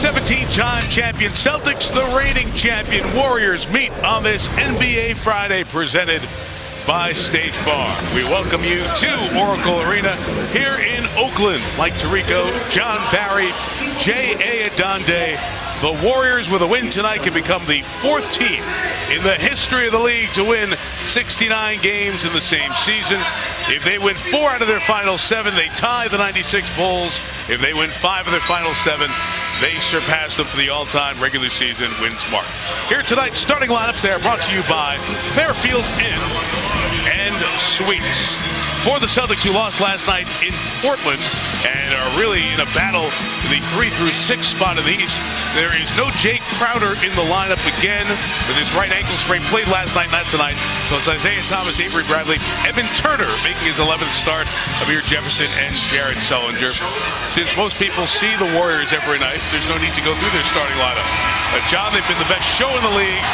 17-time champion Celtics, the reigning champion Warriors meet on this NBA Friday presented by State Farm. We welcome you to Oracle Arena here in Oakland. Mike Tirico, John Barry, J.A. Adonde. The Warriors with a win tonight can become the fourth team in the history of the league to win 69 games in the same season. If they win 4 out of their final 7, they tie the 96 Bulls. If they win 5 of their final 7, they surpass them for the all-time regular season wins mark. Here tonight, starting lineups, they are brought to you by Fairfield Inn and Suites. For the Celtics, who lost last night in Portland and are really in a battle for the 3 through 6 spot in the East, there is no Jake Crowder in the lineup again with his right ankle sprain. Played last night, not tonight. So it's Isaiah Thomas, Avery Bradley, Evan Turner making his 11th start, Amir Jefferson, and Jared Sullinger. Since most people see the Warriors every night, there's no need to go through their starting lineup. John, they've been the best show in the league,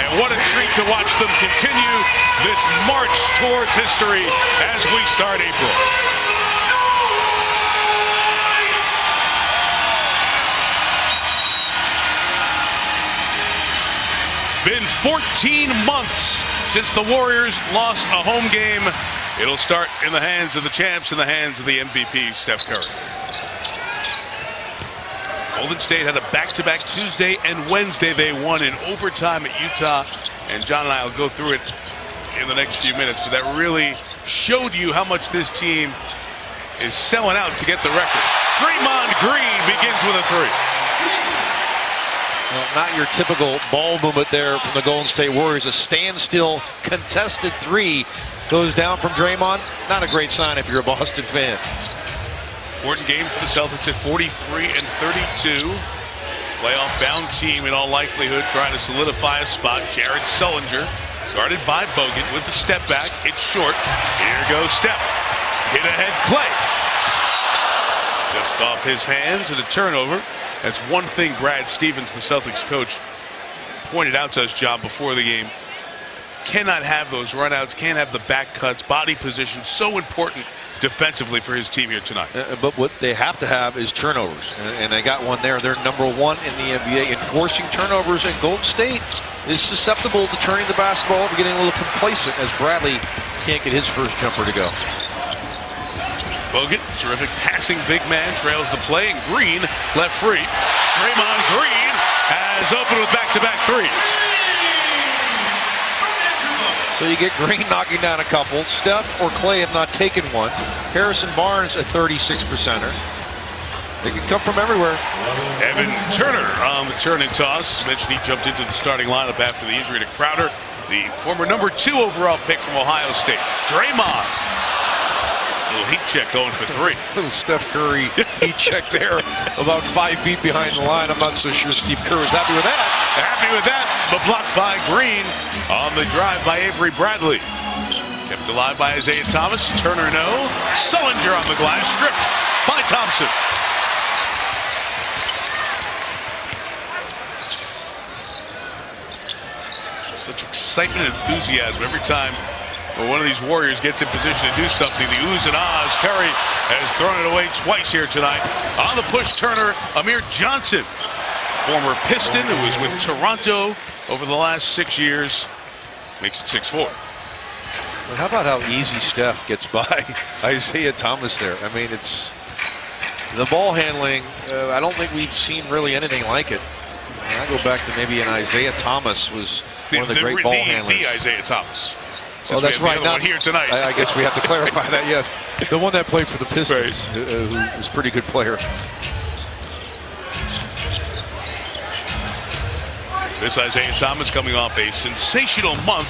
and what a treat to watch them continue this march towards history as we start April. Been 14 months since the Warriors lost a home game. It'll start in the hands of the champs, in the hands of the MVP, Steph Curry. Golden State had a back-to-back Tuesday and Wednesday. They won in overtime at Utah, and John and I will go through it in the next few minutes. So that really showed you how much this team is selling out to get the record. Draymond Green begins with a 3. Well, not your typical ball movement there from the Golden State Warriors. A standstill contested 3 goes down from Draymond. Not a great sign if you're a Boston fan. Important game for the Celtics at 43 and 32. Playoff-bound team in all likelihood trying to solidify a spot. Jared Sullinger guarded by Bogut with the step back. It's short. Here goes Steph. Hit ahead Clay. Just off his hands and a turnover. That's one thing Brad Stevens, the Celtics coach, pointed out to us, John, before the game. Cannot have those runouts, can't have the back cuts, body position, so important defensively for his team here tonight. But what they have to have is turnovers, and they got one there. They're number 1 in the NBA in forcing turnovers, and Golden State is susceptible to turning the basketball over, getting a little complacent as Bradley can't get his first jumper to go. Bogut, terrific passing big man, trails the play, and Green left free. Draymond Green has opened with back-to-back 3s. So you get Green knocking down a couple. Steph or Clay have not taken one. Harrison Barnes, a 36%er. They can come from everywhere. Evan Turner on the turning toss. Mentioned he jumped into the starting lineup after the injury to Crowder, the former number 2 overall pick from Ohio State. Draymond. Little heat check going for 3. Little Steph Curry heat check there, about 5 feet behind the line. I'm not so sure Steve Kerr was happy with that. Happy with that. The block by Green on the drive by Avery Bradley. Kept alive by Isaiah Thomas. Turner no. Sullinger on the glass. Stripped by Thompson. Such excitement and enthusiasm every time one of these Warriors gets in position to do something. The oohs and ahs. Curry has thrown it away twice here tonight. On the push, Turner, Amir Johnson, former Piston who was with Toronto over the last 6 years, makes it 6-4. How about how easy Steph gets by Isaiah Thomas there? I mean, it's the ball handling. I don't think we've seen really anything like it. I go back to maybe an Isaiah Thomas was one of the great ball handlers. The Isaiah Thomas. Oh, that's right. Not here tonight. I guess we have to clarify that. Yes, the one that played for the Pistons, who was a pretty good player. This Isaiah Thomas coming off a sensational month.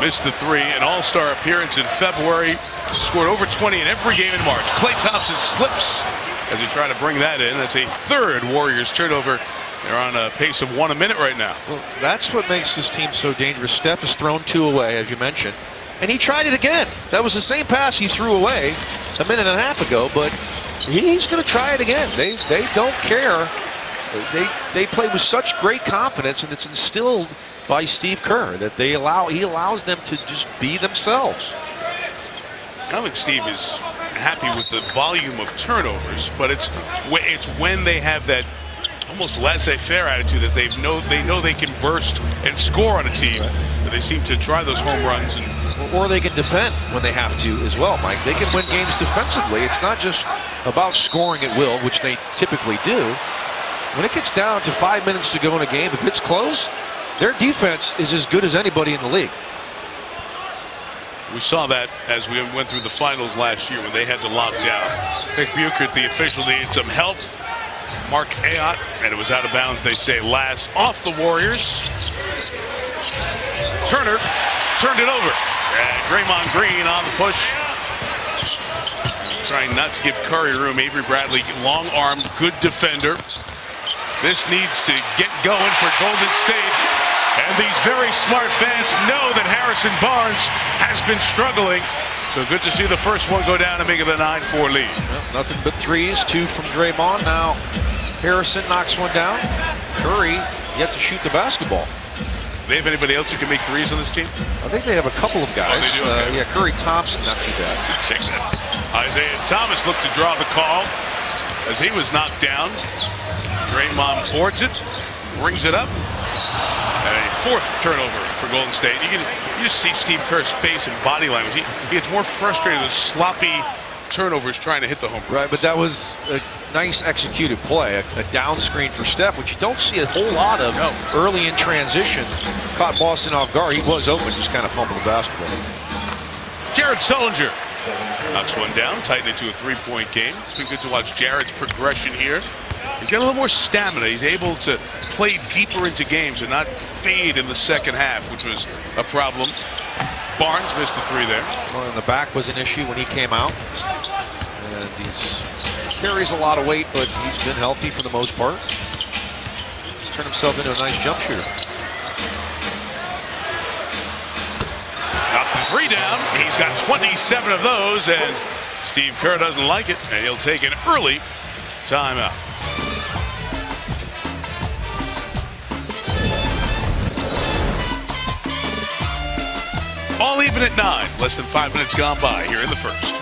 Missed the 3, an all-star appearance in February. Scored over 20 in every game in March. Klay Thompson slips as he tried to bring that in. That's a 3rd Warriors turnover. They're on a pace of 1 a minute right now. Well, that's what makes this team so dangerous. Steph has thrown 2 away, as you mentioned. And he tried it again. That was the same pass he threw away a minute and a half ago, but he's going to try it again. They don't care. They play with such great confidence, and it's instilled by Steve Kerr that he allows them to just be themselves. I think Steve is happy with the volume of turnovers, but it's when they have that almost laissez-faire attitude that they know they can burst and score on a team. But they seem to try those home runs, or they can defend when they have to as well, Mike. They can win games defensively. It's not just about scoring at will, which they typically do. When it gets down to 5 minutes to go in a game, if it's close, their defense is as good as anybody in the league. We saw that as we went through the finals last year when they had to lock down. Nick Buchert, the official, needed some help. Mark Ayotte, and it was out of bounds, they say, last off the Warriors. Turner turned it over. And Draymond Green on the push. Trying not to give Curry room. Avery Bradley, long-armed, good defender. This needs to get going for Golden State. And these very smart fans know that Harrison Barnes has been struggling. So good to see the first one go down and make it a 9-4 lead. Well, nothing but threes, 2 from Draymond. Now Harrison knocks one down. Curry yet to shoot the basketball. They have anybody else who can make threes on this team? I think they have a couple of guys. Oh, they do? Okay. Yeah, Curry Thompson, not too bad. Check that. Isaiah Thomas looked to draw the call as he was knocked down. Draymond boards it, brings it up. And a 4th turnover for Golden State. You just see Steve Kerr's face and body language. He gets more frustrated with sloppy turnovers trying to hit the home run. Right, but that was a nice executed play, a down screen for Steph, which you don't see a whole lot of early in transition. Caught Boston off guard. He was open, just kind of fumbled the basketball. Jared Sullinger knocks one down, tighten it to a 3-point game. It's been good to watch Jared's progression here. He's got a little more stamina. He's able to play deeper into games and not fade in the second half, which was a problem. Barnes missed a 3 there. Well, and the back was an issue when he came out. And he carries a lot of weight, but he's been healthy for the most part. He's turned himself into a nice jump shooter. Knocked the 3 down. He's got 27 of those, and Steve Kerr doesn't like it, and he'll take an early timeout. All even at 9. Less than 5 minutes gone by here in the first.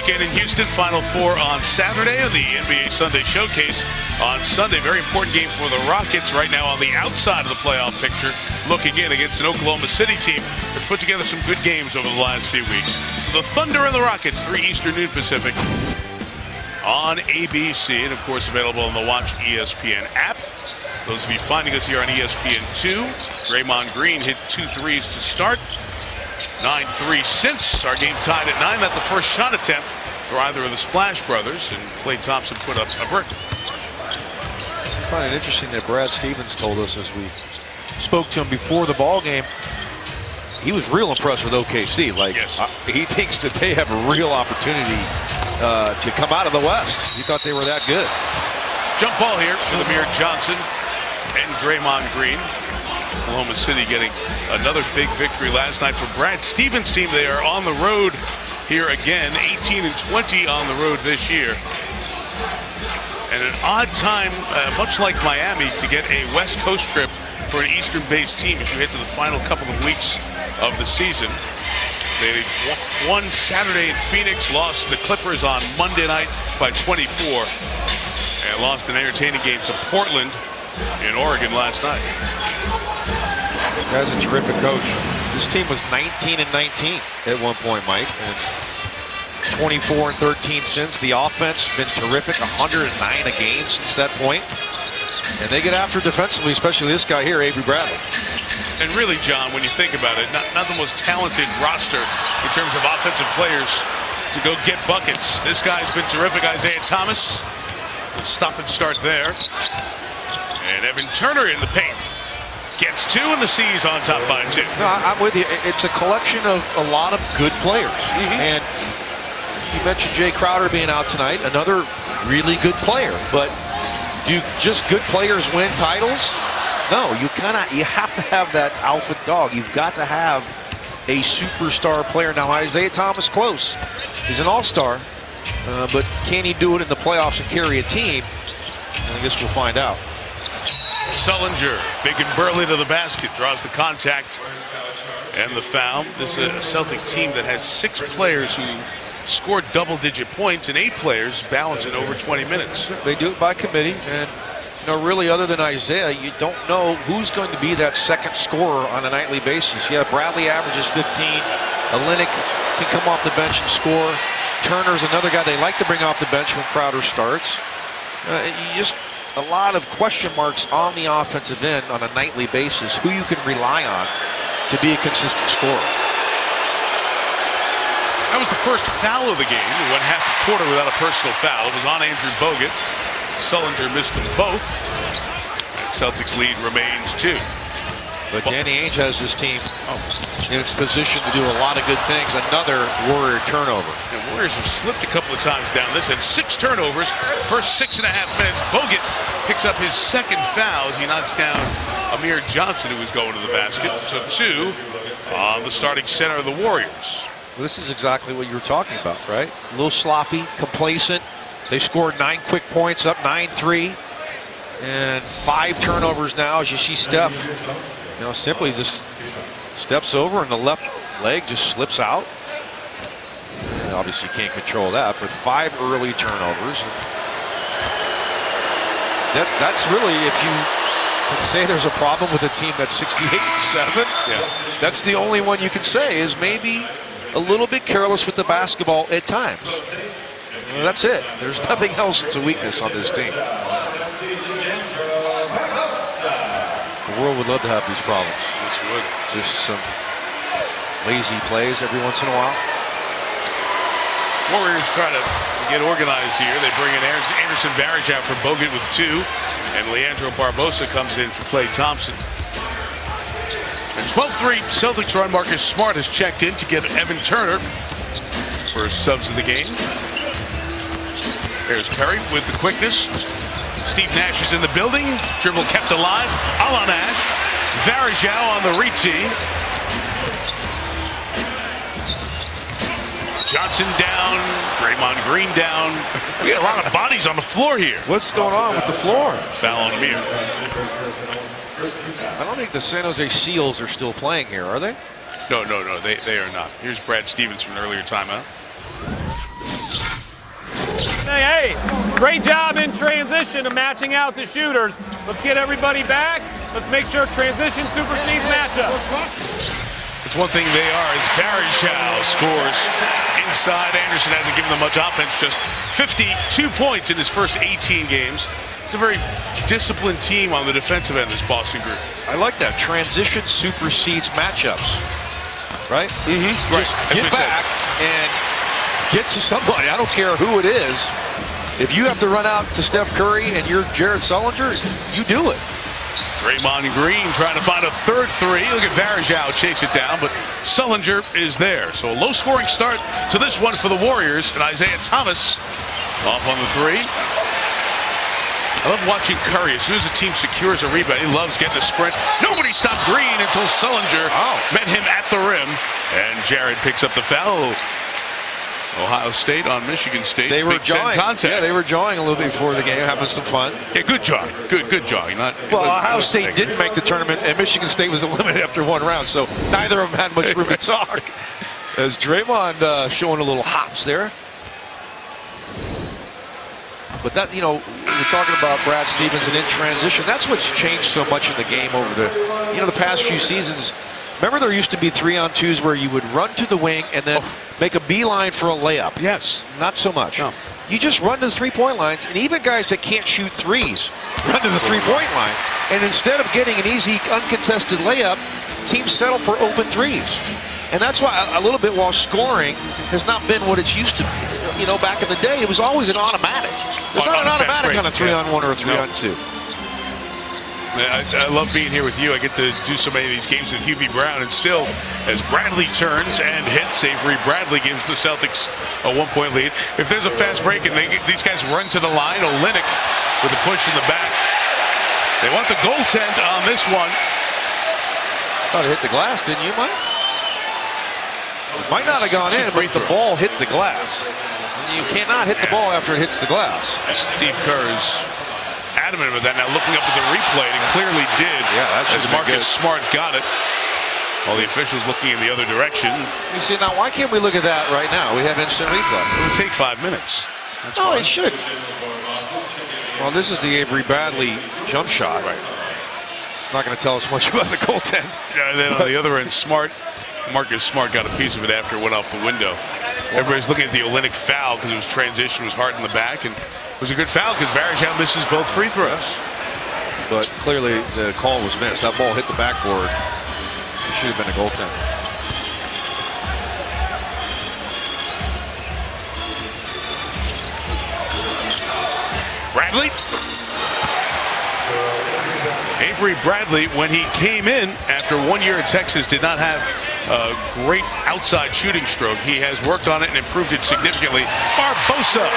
Again in Houston, Final Four on Saturday, and the NBA Sunday Showcase on Sunday. Very important game for the Rockets right now on the outside of the playoff picture, looking in against an Oklahoma City team that's put together some good games over the last few weeks. So the Thunder and the Rockets, 3 Eastern, noon Pacific on ABC, and of course available on the Watch ESPN app. Those of you finding us here on ESPN2, Draymond Green hit 2 threes to start. 9-3 since. Our game tied at 9. That's the first shot attempt for either of the Splash Brothers, and Klay Thompson put up a brick. I find it interesting that Brad Stevens told us as we spoke to him before the ball game, he was real impressed with OKC. Like, yes. He thinks that they have a real opportunity to come out of the West. He thought they were that good. Jump ball here for Amir Johnson and Draymond Green. Oklahoma City getting another big victory last night for Brad Stevens' team. They are on the road here again, 18-20 on the road this year. And an odd time, much like Miami, to get a West Coast trip for an Eastern-based team as you head to the final couple of weeks of the season. They won Saturday in Phoenix, lost the Clippers on Monday night by 24, and lost an entertaining game to Portland in Oregon last night. The guy's a terrific coach. This team was 19-19 at one point, Mike, and 24-13 since. The offense has been terrific, 109 a game since that point. And they get after defensively, especially this guy here, Avery Bradley. And really, John, when you think about it, not the most talented roster in terms of offensive players to go get buckets. This guy's been terrific. Isaiah Thomas, stop and start there. And Evan Turner in the paint. Gets 2, and the C's on top by 2. No, I'm with you. It's a collection of a lot of good players. And you mentioned Jay Crowder being out tonight, another really good player. But do just good players win titles? No, you have to have that alpha dog. You've got to have a superstar player. Now, Isaiah Thomas, close. He's an all-star. But can he do it in the playoffs and carry a team? I guess we'll find out. Sullinger, big and burly to the basket, draws the contact and the foul. This is a Celtic team that has 6 players who scored double-digit points, and 8 players balance it over 20 minutes. They do it by committee, and really, other than Isaiah, you don't know who's going to be that second scorer on a nightly basis. Yeah, Bradley averages 15. Olynyk can come off the bench and score. Turner's another guy they like to bring off the bench when Crowder starts. A lot of question marks on the offensive end on a nightly basis, who you can rely on to be a consistent scorer. That was the first foul of the game. We went half a quarter without a personal foul. It was on Andrew Bogut. Sullinger missed them both. And Celtics lead remains 2. But Danny Ainge has this team in position to do a lot of good things. Another Warrior turnover. And Warriors have slipped a couple of times down this and 6 turnovers. First 6.5 minutes. Bogut picks up his second foul as he knocks down Amir Johnson, who was going to the basket. So 2 on the starting center of the Warriors. Well, this is exactly what you were talking about, right? A little sloppy, complacent. They scored 9 quick points, up 9-3. And 5 turnovers now as you see Steph, simply just steps over and the left leg just slips out. And obviously you can't control that, but 5 early turnovers. That's really, if you can say there's a problem with a team that's 68-7, that's the only one you can say is maybe a little bit careless with the basketball at times. That's it. There's nothing else that's a weakness on this team. The world would love to have these problems. Yes, it would. Just some lazy plays every once in a while. Warriors try to get organized here. They bring in Anderson Varejao for Bogut with 2. And Leandro Barbosa comes in for Klay Thompson. And 12-3 Celtics run. Marcus Smart has checked in to get Evan Turner for subs of the game. There's Perry with the quickness. Steve Nash is in the building. Dribble kept alive. A la Nash. Varejao on the re-tee. Johnson down. Draymond Green down. We got a lot of bodies on the floor here. What's going on with the floor? Foul on Amir. I don't think the San Jose Seals are still playing here, are they? No, they are not. Here's Brad Stevens from an earlier timeout. Hey, great job in transition of matching out the shooters. Let's get everybody back. Let's make sure transition supersedes matchup. It's one thing they are, as Varejao scores inside. Anderson hasn't given them much offense, just 52 points in his first 18 games. It's a very disciplined team on the defensive end, this Boston group. I like that. Transition supersedes matchups, right? Right. Just get back and get to somebody. I don't care who it is. If you have to run out to Steph Curry and you're Jared Sullinger, you do it. Draymond Green trying to find a third 3. Look at Varejao chase it down, but Sullinger is there. So a low-scoring start to this one for the Warriors. And Isaiah Thomas off on the 3. I love watching Curry. As soon as the team secures a rebound, he loves getting a sprint. Nobody stopped Green until Sullinger met him at the rim. And Jared picks up the foul. Ohio State on Michigan State. They were jawing. Contact. Yeah, they were jawing a little bit before the game, having some fun. Yeah, good jawing. Good jawing. Ohio State didn't make the tournament, and Michigan State was eliminated after 1 round, so neither of them had much room to talk. As Draymond showing a little hops there. But that, we're talking about Brad Stevens and in transition. That's what's changed so much in the game over the past few seasons. Remember, there used to be 3-on-2s where you would run to the wing and then make a beeline for a layup. Yes. Not so much. No. You just run to the three-point lines, and even guys that can't shoot threes run to the three-point line. And instead of getting an easy, uncontested layup, teams settle for open threes. And that's why a little bit while scoring has not been what it's used to be. Back in the day, it was always an automatic. There's not an automatic on a 3-on-1 or a 3-on-2. I love being here with you. I get to do so many of these games with Hubie Brown, and still, as Bradley turns and hits, Avery Bradley gives the Celtics a 1-point lead. If there's a fast break and these guys run to the line, Olynyk with a push in the back. They want the goaltend on this one. Thought it hit the glass, didn't you, Mike? It might not have gone in, but the ball hit the glass. You cannot hit the ball after it hits the glass. Steve Kerr is adamant about that. Now looking up at the replay, it clearly did. Yeah, that should as have been Marcus good. Smart got it. All the officials looking in the other direction. You see, now why can't we look at that right now? We have instant replay. It would take 5 minutes. That's No, why. it should. Well, this is the Avery Bradley jump shot. Right. It's not going to tell us much about the goaltend. Yeah, and then on the other end, Marcus Smart got a piece of it after it went off the window. Everybody's looking at the Olynyk foul because it was transition, it was hard in the back, and it was a good foul because Varejao misses both free throws. But clearly the call was missed. That ball hit the backboard. It should have been a goaltender. Bradley. Avery Bradley, when he came in after 1 year at Texas, did not have a great outside shooting stroke. He has worked on it and improved it significantly. Barbosa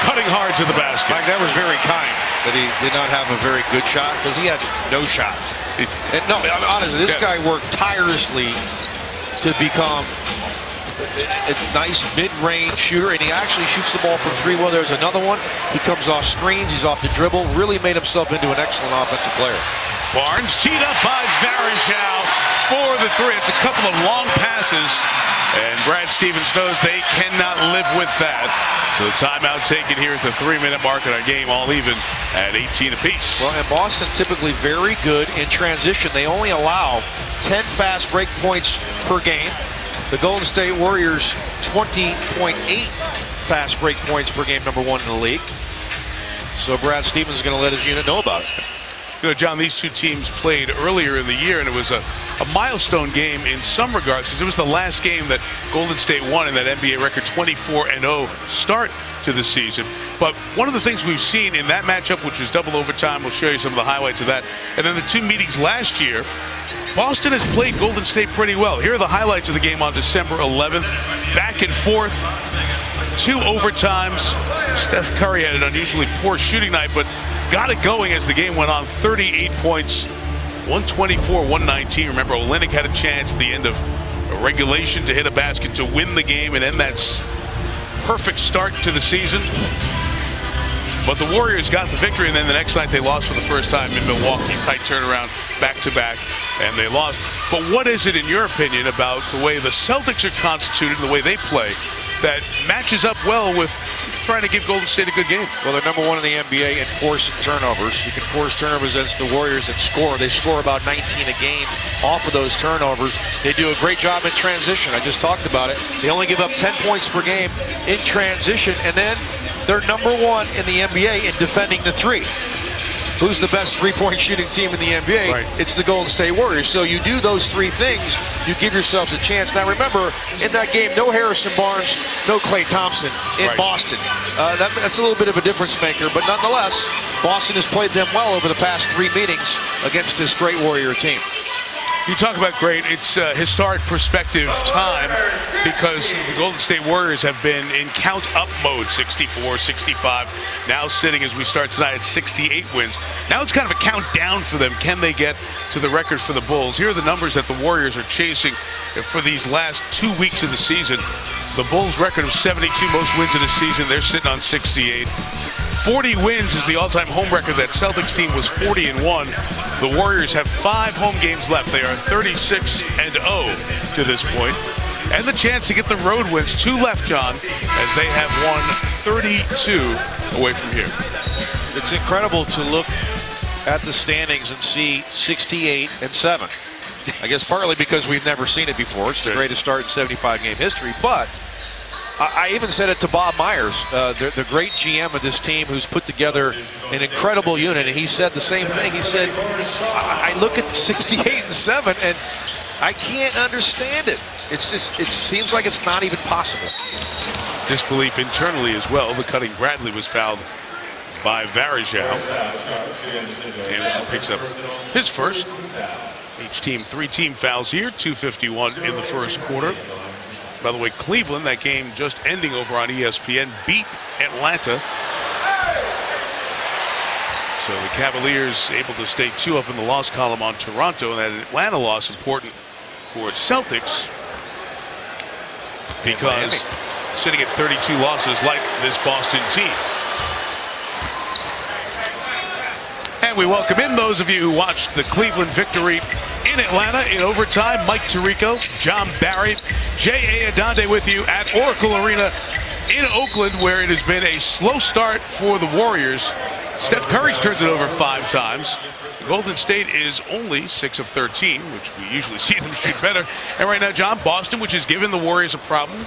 cutting hard to the basket. Mike, that was very kind that he did not have a very good shot because he had no shot. And no, honestly, this guy worked tirelessly to become a nice mid-range shooter, and he actually shoots the ball from three. Well, there's another one. He comes off screens. He's off the dribble. Really made himself into an excellent offensive player. Barnes teed up by Varejao for the three. It's a couple of long passes, and Brad Stevens knows they cannot live with that. So the timeout taken here at the 3-minute mark in our game, all even at 18 apiece. Well, and Boston typically very good in transition. They only allow 10 fast break points per game. The Golden State Warriors 20.8 fast break points per game, #1 in the league. So Brad Stevens is going to let his unit know about it. You know, John, these two teams played earlier in the year, and it was a milestone game in some regards because it was the last game that Golden State won in that NBA record 24-0 start to the season. But one of the things we've seen in that matchup, which was double overtime, we'll show you some of the highlights of that, and then the two meetings last year, Boston has played Golden State pretty well. Here are the highlights of the game on December 11th. Back and forth, 2 overtimes. Steph Curry had an unusually poor shooting night, but got it going as the game went on. 38 points, 124-119. Remember, Olynyk had a chance at the end of regulation to hit a basket to win the game and end that perfect start to the season. But the Warriors got the victory, and then the next night they lost for the first time in Milwaukee. Tight turnaround, back-to-back, and they lost. But what is it, in your opinion, about the way the Celtics are constituted and the way they play that matches up well with trying to give Golden State a good game? Well, they're #1 in the NBA in forcing turnovers. You can force turnovers against the Warriors that score. They score about 19 a game off of those turnovers. They do a great job in transition. I just talked about it. They only give up 10 points per game in transition, and then they're #1 in the NBA in defending the three. Who's the best three-point shooting team in the NBA? Right. It's the Golden State Warriors. So you do those three things, you give yourselves a chance. Now remember, in that game, no Harrison Barnes, no Klay Thompson in Boston. That's a little bit of a difference maker, but nonetheless, Boston has played them well over the past 3 meetings against this great Warrior team. You talk about great. It's a historic perspective time because the Golden State Warriors have been in count-up mode, 64, 65. Now sitting as we start tonight at 68 wins. Now it's kind of a countdown for them. Can they get to the record for the Bulls? Here are the numbers that the Warriors are chasing for these last 2 weeks of the season. The Bulls' record of 72, most wins of the season. They're sitting on 68. 40 wins is the all-time home record. That Celtics team was 40-1. The Warriors have 5 home games left. They are 36-0 to this point. And the chance to get the road wins, 2 left, John, as they have won 32 away from here. It's incredible to look at the standings and see 68-7. I guess partly because we've never seen it before. It's the greatest start in 75-game history, but I even said it to Bob Myers, the great GM of this team who's put together an incredible unit, and he said the same thing. He said, I look at 68-7 and I can't understand it. It seems like it's not even possible. Disbelief internally as well. The cutting Bradley was fouled by Varejao. Anderson picks up his first. Each team 3 team fouls here, 2:51 in the first quarter. By the way, Cleveland, that game just ending over on ESPN, beat Atlanta. So the Cavaliers able to stay 2 up in the loss column on Toronto, and that Atlanta loss important for Celtics because sitting at 32 losses like this Boston team. And we welcome in those of you who watched the Cleveland victory in Atlanta in overtime. Mike Tirico, John Barry, J.A. Adonde with you at Oracle Arena in Oakland, where it has been a slow start for the Warriors. Steph Curry's turned it over 5 times. Golden State is only 6 of 13, which we usually see them shoot better. And right now, John, Boston, which has given the Warriors a problem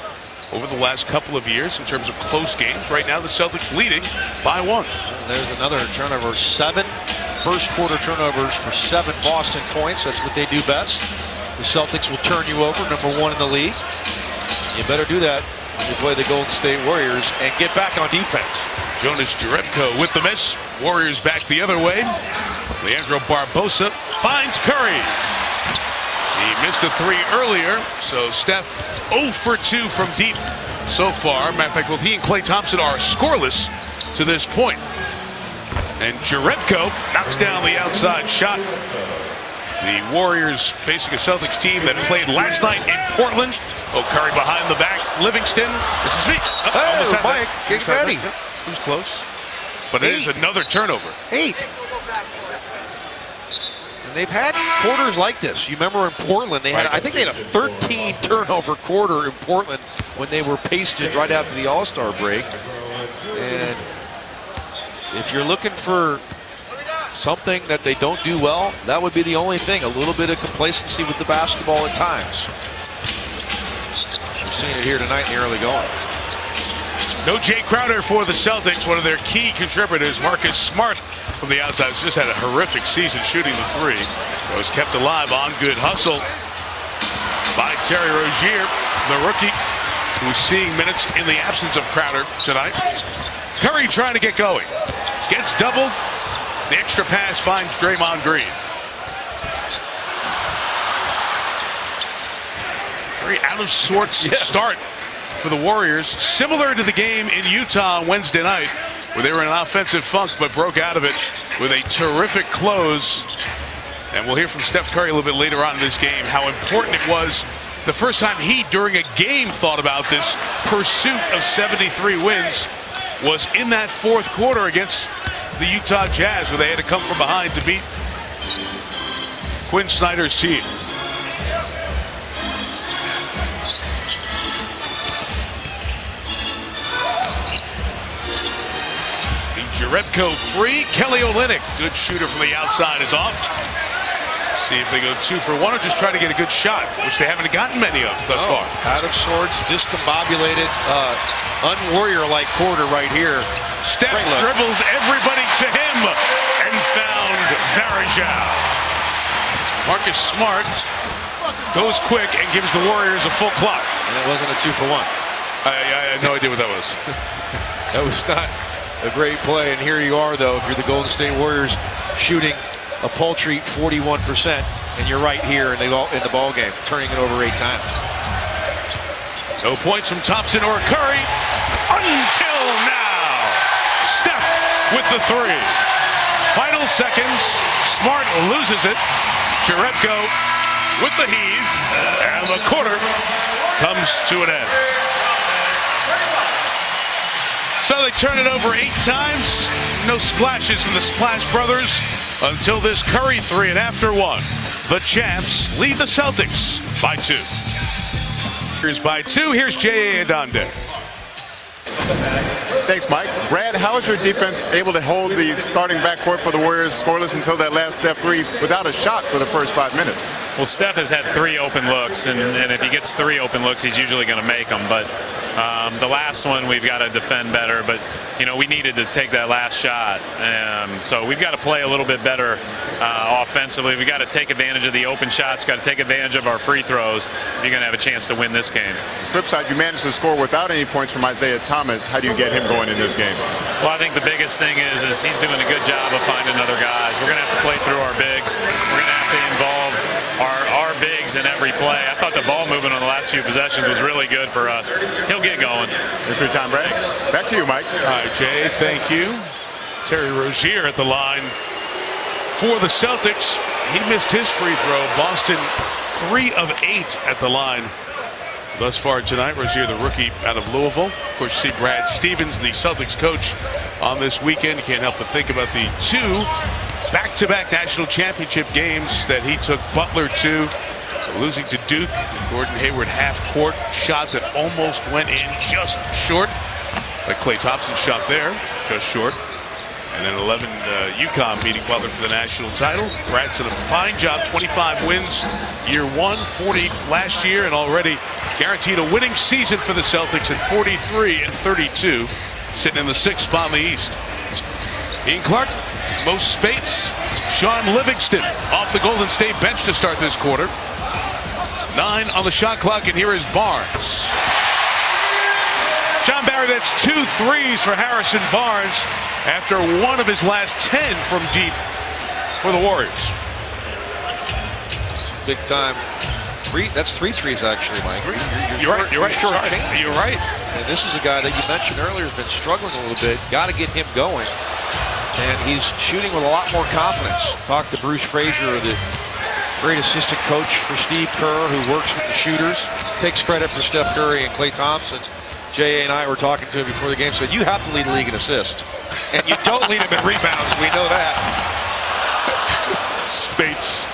over the last couple of years in terms of close games. Right now, the Celtics leading by 1. And there's another turnover. 7 first quarter turnovers for 7 Boston points. That's what they do best. The Celtics will turn you over, number 1 in the league. You better do that when you play the Golden State Warriors and get back on defense. Jonas Jerebko with the miss. Warriors back the other way. Leandro Barbosa finds Curry. He missed a 3 earlier, so Steph 0 for 2 from deep so far. Matter of fact, both he and Klay Thompson are scoreless to this point. And Jerebko knocks down the outside shot. The Warriors facing a Celtics team that played last night in Portland. Oh, Curry behind the back. Livingston. This is me. Hey, Mike, get ready. It was close. But it is another turnover. 8. And they've had quarters like this. You remember in Portland, they had, I think they had a 13 turnover quarter in Portland when they were pasted right after the All-Star break. And if you're looking for something that they don't do well, that would be the only thing. A little bit of complacency with the basketball at times. We've seen it here tonight in the early going. No Jay Crowder for the Celtics, one of their key contributors. Marcus Smart from the outside has just had a horrific season shooting the 3. Was kept alive on good hustle by Terry Rozier, the rookie, who's seeing minutes in the absence of Crowder tonight. Curry trying to get going. Gets doubled. The extra pass finds Draymond Green. Very out of sorts start for the Warriors, similar to the game in Utah on Wednesday night, where they were in an offensive funk but broke out of it with a terrific close. And we'll hear from Steph Curry a little bit later on in this game how important it was the first time he, during a game, thought about this pursuit of 73 wins was in that 4th quarter against the Utah Jazz, where they had to come from behind to beat Quinn Snyder's team. Jerebko free. Kelly Olynyk, good shooter from the outside, is off. See if they go 2 for 1 or just try to get a good shot, which they haven't gotten many of thus far. Out of sorts, discombobulated, un-Warrior-like quarter right here. Steph dribbled everybody to him and found Varejao. Marcus Smart goes quick and gives the Warriors a full clock. And it wasn't a 2 for 1. I had no idea what that was. That was not a great play, and here you are, though, if you're the Golden State Warriors, shooting a paltry 41%, and you're right here in the ball game, turning it over 8 times. No points from Thompson or Curry until now. Steph with the 3. Final seconds. Smart loses it. Jerebko with the heave, and the quarter comes to an end. So they turn it over 8 times. No splashes from the Splash Brothers until this Curry 3, and after 1, the champs lead the Celtics by 2. Here's by 2. Here's J.A. Adonde. Thanks, Mike. Brad, how is your defense able to hold the starting backcourt for the Warriors scoreless until that last Steph 3 without a shot for the first 5 minutes? Well, Steph has had 3 open looks, and if he gets 3 open looks, he's usually going to make them. But the last one, we've got to defend better. But, you know, we needed to take that last shot. So we've got to play a little bit better offensively. We've got to take advantage of the open shots, got to take advantage of our free throws if you're going to have a chance to win this game. Flip side, you managed to score without any points from Isaiah Thomas. How do you get him going in this game? Well, I think the biggest thing is he's doing a good job of finding other guys. We're going to have to play through our bigs. We're going to have to involve our bigs in every play. I thought the ball movement on the last few possessions was really good for us. He'll get going. Thanks for your time, Brad. Back to you, Mike. All right, Jay, thank you. Terry Rozier at the line for the Celtics. He missed his free throw. Boston 3 of 8 at the line thus far tonight. Rozier, the rookie out of Louisville. Of course, you see Brad Stevens, the Celtics coach, on this weekend. You can't help but think about the 2 back-to-back national championship games that he took Butler to. Losing to Duke, Gordon Hayward half-court shot that almost went in just short. Like Klay Thompson's shot there, just short. And then 11, UConn beating Butler for the national title. Brad's done a fine job, 25 wins year one, 40 last year, and already guaranteed a winning season for the Celtics at 43-32, sitting in the 6th spot in the East. Ian Clark, most Spates, Sean Livingston off the Golden State bench to start this quarter. 9 on the shot clock, and here is Barnes. John Barry, that's 2 threes for Harrison Barnes after one of his last 10 from deep for the Warriors. Big time. That's 3 threes actually, Mike. You're right. You're right. And this is a guy that you mentioned earlier has been struggling a little bit. Got to get him going. And he's shooting with a lot more confidence. Talked to Bruce Frazier, the great assistant coach for Steve Kerr, who works with the shooters. Takes credit for Steph Curry and Klay Thompson. J.A. and I were talking to him before the game, said, you have to lead the league in assists. And you don't lead him in rebounds. We know that. Spates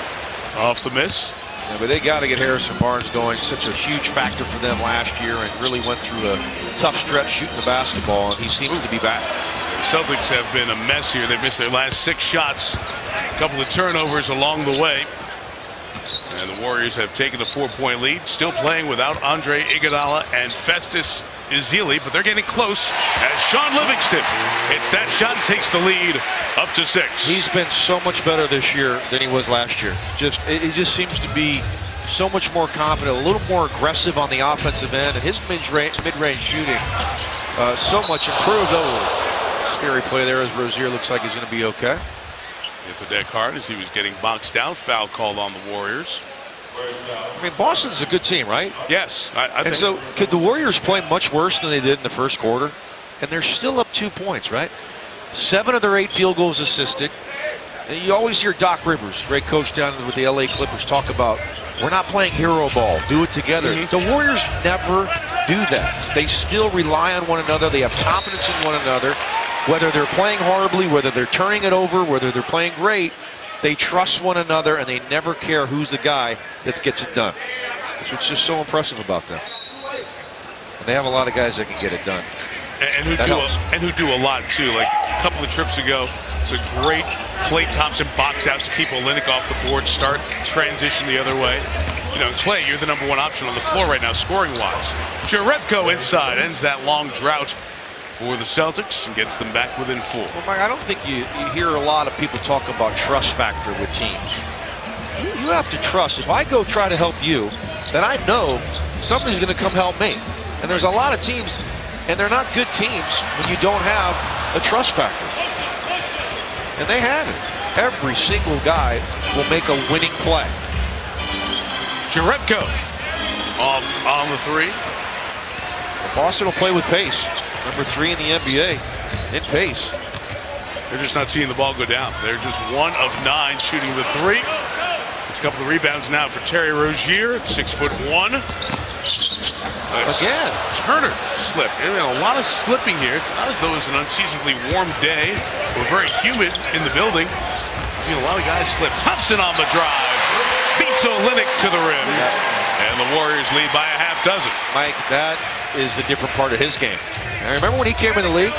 off the miss. Yeah, but they got to get Harrison Barnes going. Such a huge factor for them last year and really went through a tough stretch shooting the basketball, and he seems to be back. The Celtics have been a mess here. They've missed their last 6 shots. A couple of turnovers along the way. And the Warriors have taken the 4-point lead, still playing without Andre Iguodala and Festus Ezeli, but they're getting close as Sean Livingston hits that shot and takes the lead up to 6. He's been so much better this year than he was last year. It just seems to be so much more confident, a little more aggressive on the offensive end, and his mid-range shooting so much improved. Oh, scary play there as Rozier looks like he's going to be okay. Hit the deck hard as he was getting boxed out. Foul called on the Warriors. I mean, Boston's a good team, right? Yes. I think so could the Warriors play much worse than they did in the first quarter? And they're still up 2 points, right? 7 of their 8 field goals assisted. And you always hear Doc Rivers, great coach down with the LA Clippers, talk about, we're not playing hero ball, do it together. The Warriors never do that. They still rely on one another. They have confidence in one another. Whether they're playing horribly, whether they're turning it over, whether they're playing great, they trust one another, and they never care who's the guy that gets it done. That's what's just so impressive about them. And they have a lot of guys that can get it done. And who do a lot, too. Like a couple of trips ago, it's a great Klay Thompson box out to keep Olynyk off the board, start transition the other way. You know, Klay, you're the #1 option on the floor right now, scoring-wise. Jerebko inside ends that long drought for the Celtics and gets them back within 4. Well, Mike, I don't think you hear a lot of people talk about trust factor with teams. You have to trust. If I go try to help you, then I know somebody's going to come help me. And there's a lot of teams, and they're not good teams when you don't have a trust factor. And they have it. Every single guy will make a winning play. Jerebko off on the 3. Boston will play with pace. Number 3 in the NBA in pace. They're just not seeing the ball go down. They're just 1 of 9 shooting the 3. It's a couple of rebounds now for Terry Rozier at 6'1". Again, Turner slipped. I mean, a lot of slipping here. It's not as though it's an unseasonably warm day or very humid in the building. I mean, a lot of guys slip. Thompson on the drive. Beats Olynyk to the rim. And the Warriors lead by a half dozen. Mike, that is the different part of his game. I remember when he came in the league,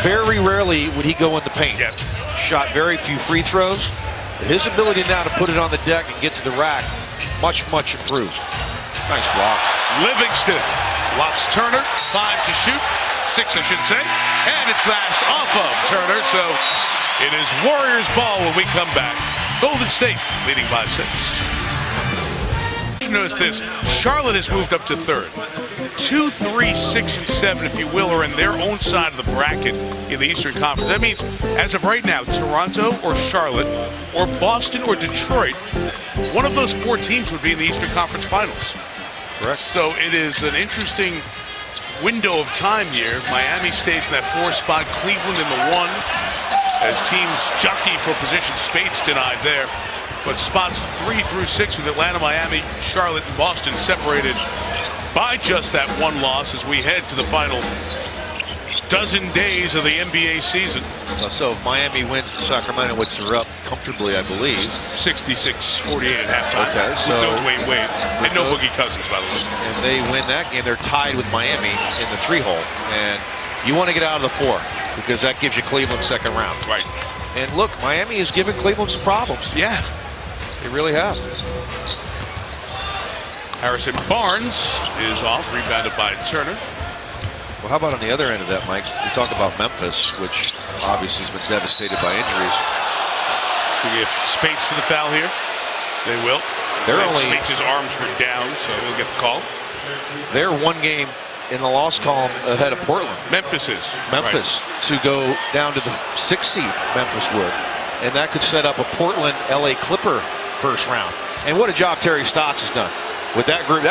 very rarely would he go in the paint. Yeah. Shot very few free throws. His ability now to put it on the deck and get to the rack, much, much improved. Nice block. Livingston blocks Turner. 5 to shoot. 6, I should say. And it's last off of Turner. So it is Warriors ball when we come back. Golden State leading by 6. Notice this, Charlotte has moved up to 3rd. 2, 3, 6, and 7, if you will, are in their own side of the bracket in the Eastern Conference. That means, as of right now, Toronto or Charlotte or Boston or Detroit, one of those 4 teams would be in the Eastern Conference Finals. Correct. So it is an interesting window of time here. Miami stays in that 4 spot, Cleveland in the 1, as teams jockey for position. Spates denied there. But spots 3 through 6 with Atlanta, Miami, Charlotte, and Boston separated by just that 1 loss as we head to the final dozen days of the NBA season. So if Miami wins in Sacramento, which they're up comfortably, I believe. 66-48 at halftime. Okay, so no Dwayne Wade and no Boogie Cousins, by the way. And they win that game, they're tied with Miami in the 3-hole. And you want to get out of the 4 because that gives you Cleveland second round. Right. And look, Miami has given Cleveland some problems. Yeah. They really have. Harrison Barnes is off, rebounded by Turner. Well, how about on the other end of that, Mike? We talk about Memphis, which obviously has been devastated by injuries. So if Spates for the foul here, they will. Spates' arms were down, so he'll get the call. They're one game in the loss column ahead of Portland. Memphis right. To go down to the 6th seed, Memphis would. And that could set up a Portland-LA Clipper first round. And what a job Terry Stotts has done with that group.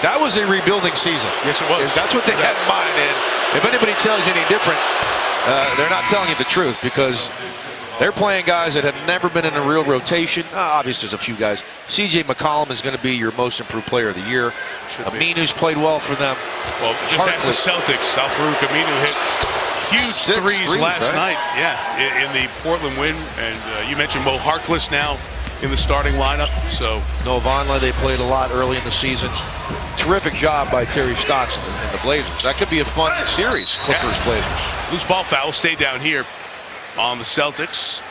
That was a rebuilding season. Yes, it was. That's what they had in mind. And if anybody tells you any different, they're not telling you the truth, because they're playing guys that have never been in a real rotation. Obviously, there's a few guys. C.J. McCollum is going to be your most improved player of the year. Aminu's played well for them. Well, just ask the Celtics. Al-Farouq Aminu hit huge threes last night. Yeah, in the Portland win. And you mentioned Mo Harkless now in the starting lineup. So Noah Vonleh, they played a lot early in the season. Terrific job by Terry Stotts and the Blazers. That could be a fun series, Clippers-Blazers. Loose ball foul, stay down here on the Celtics.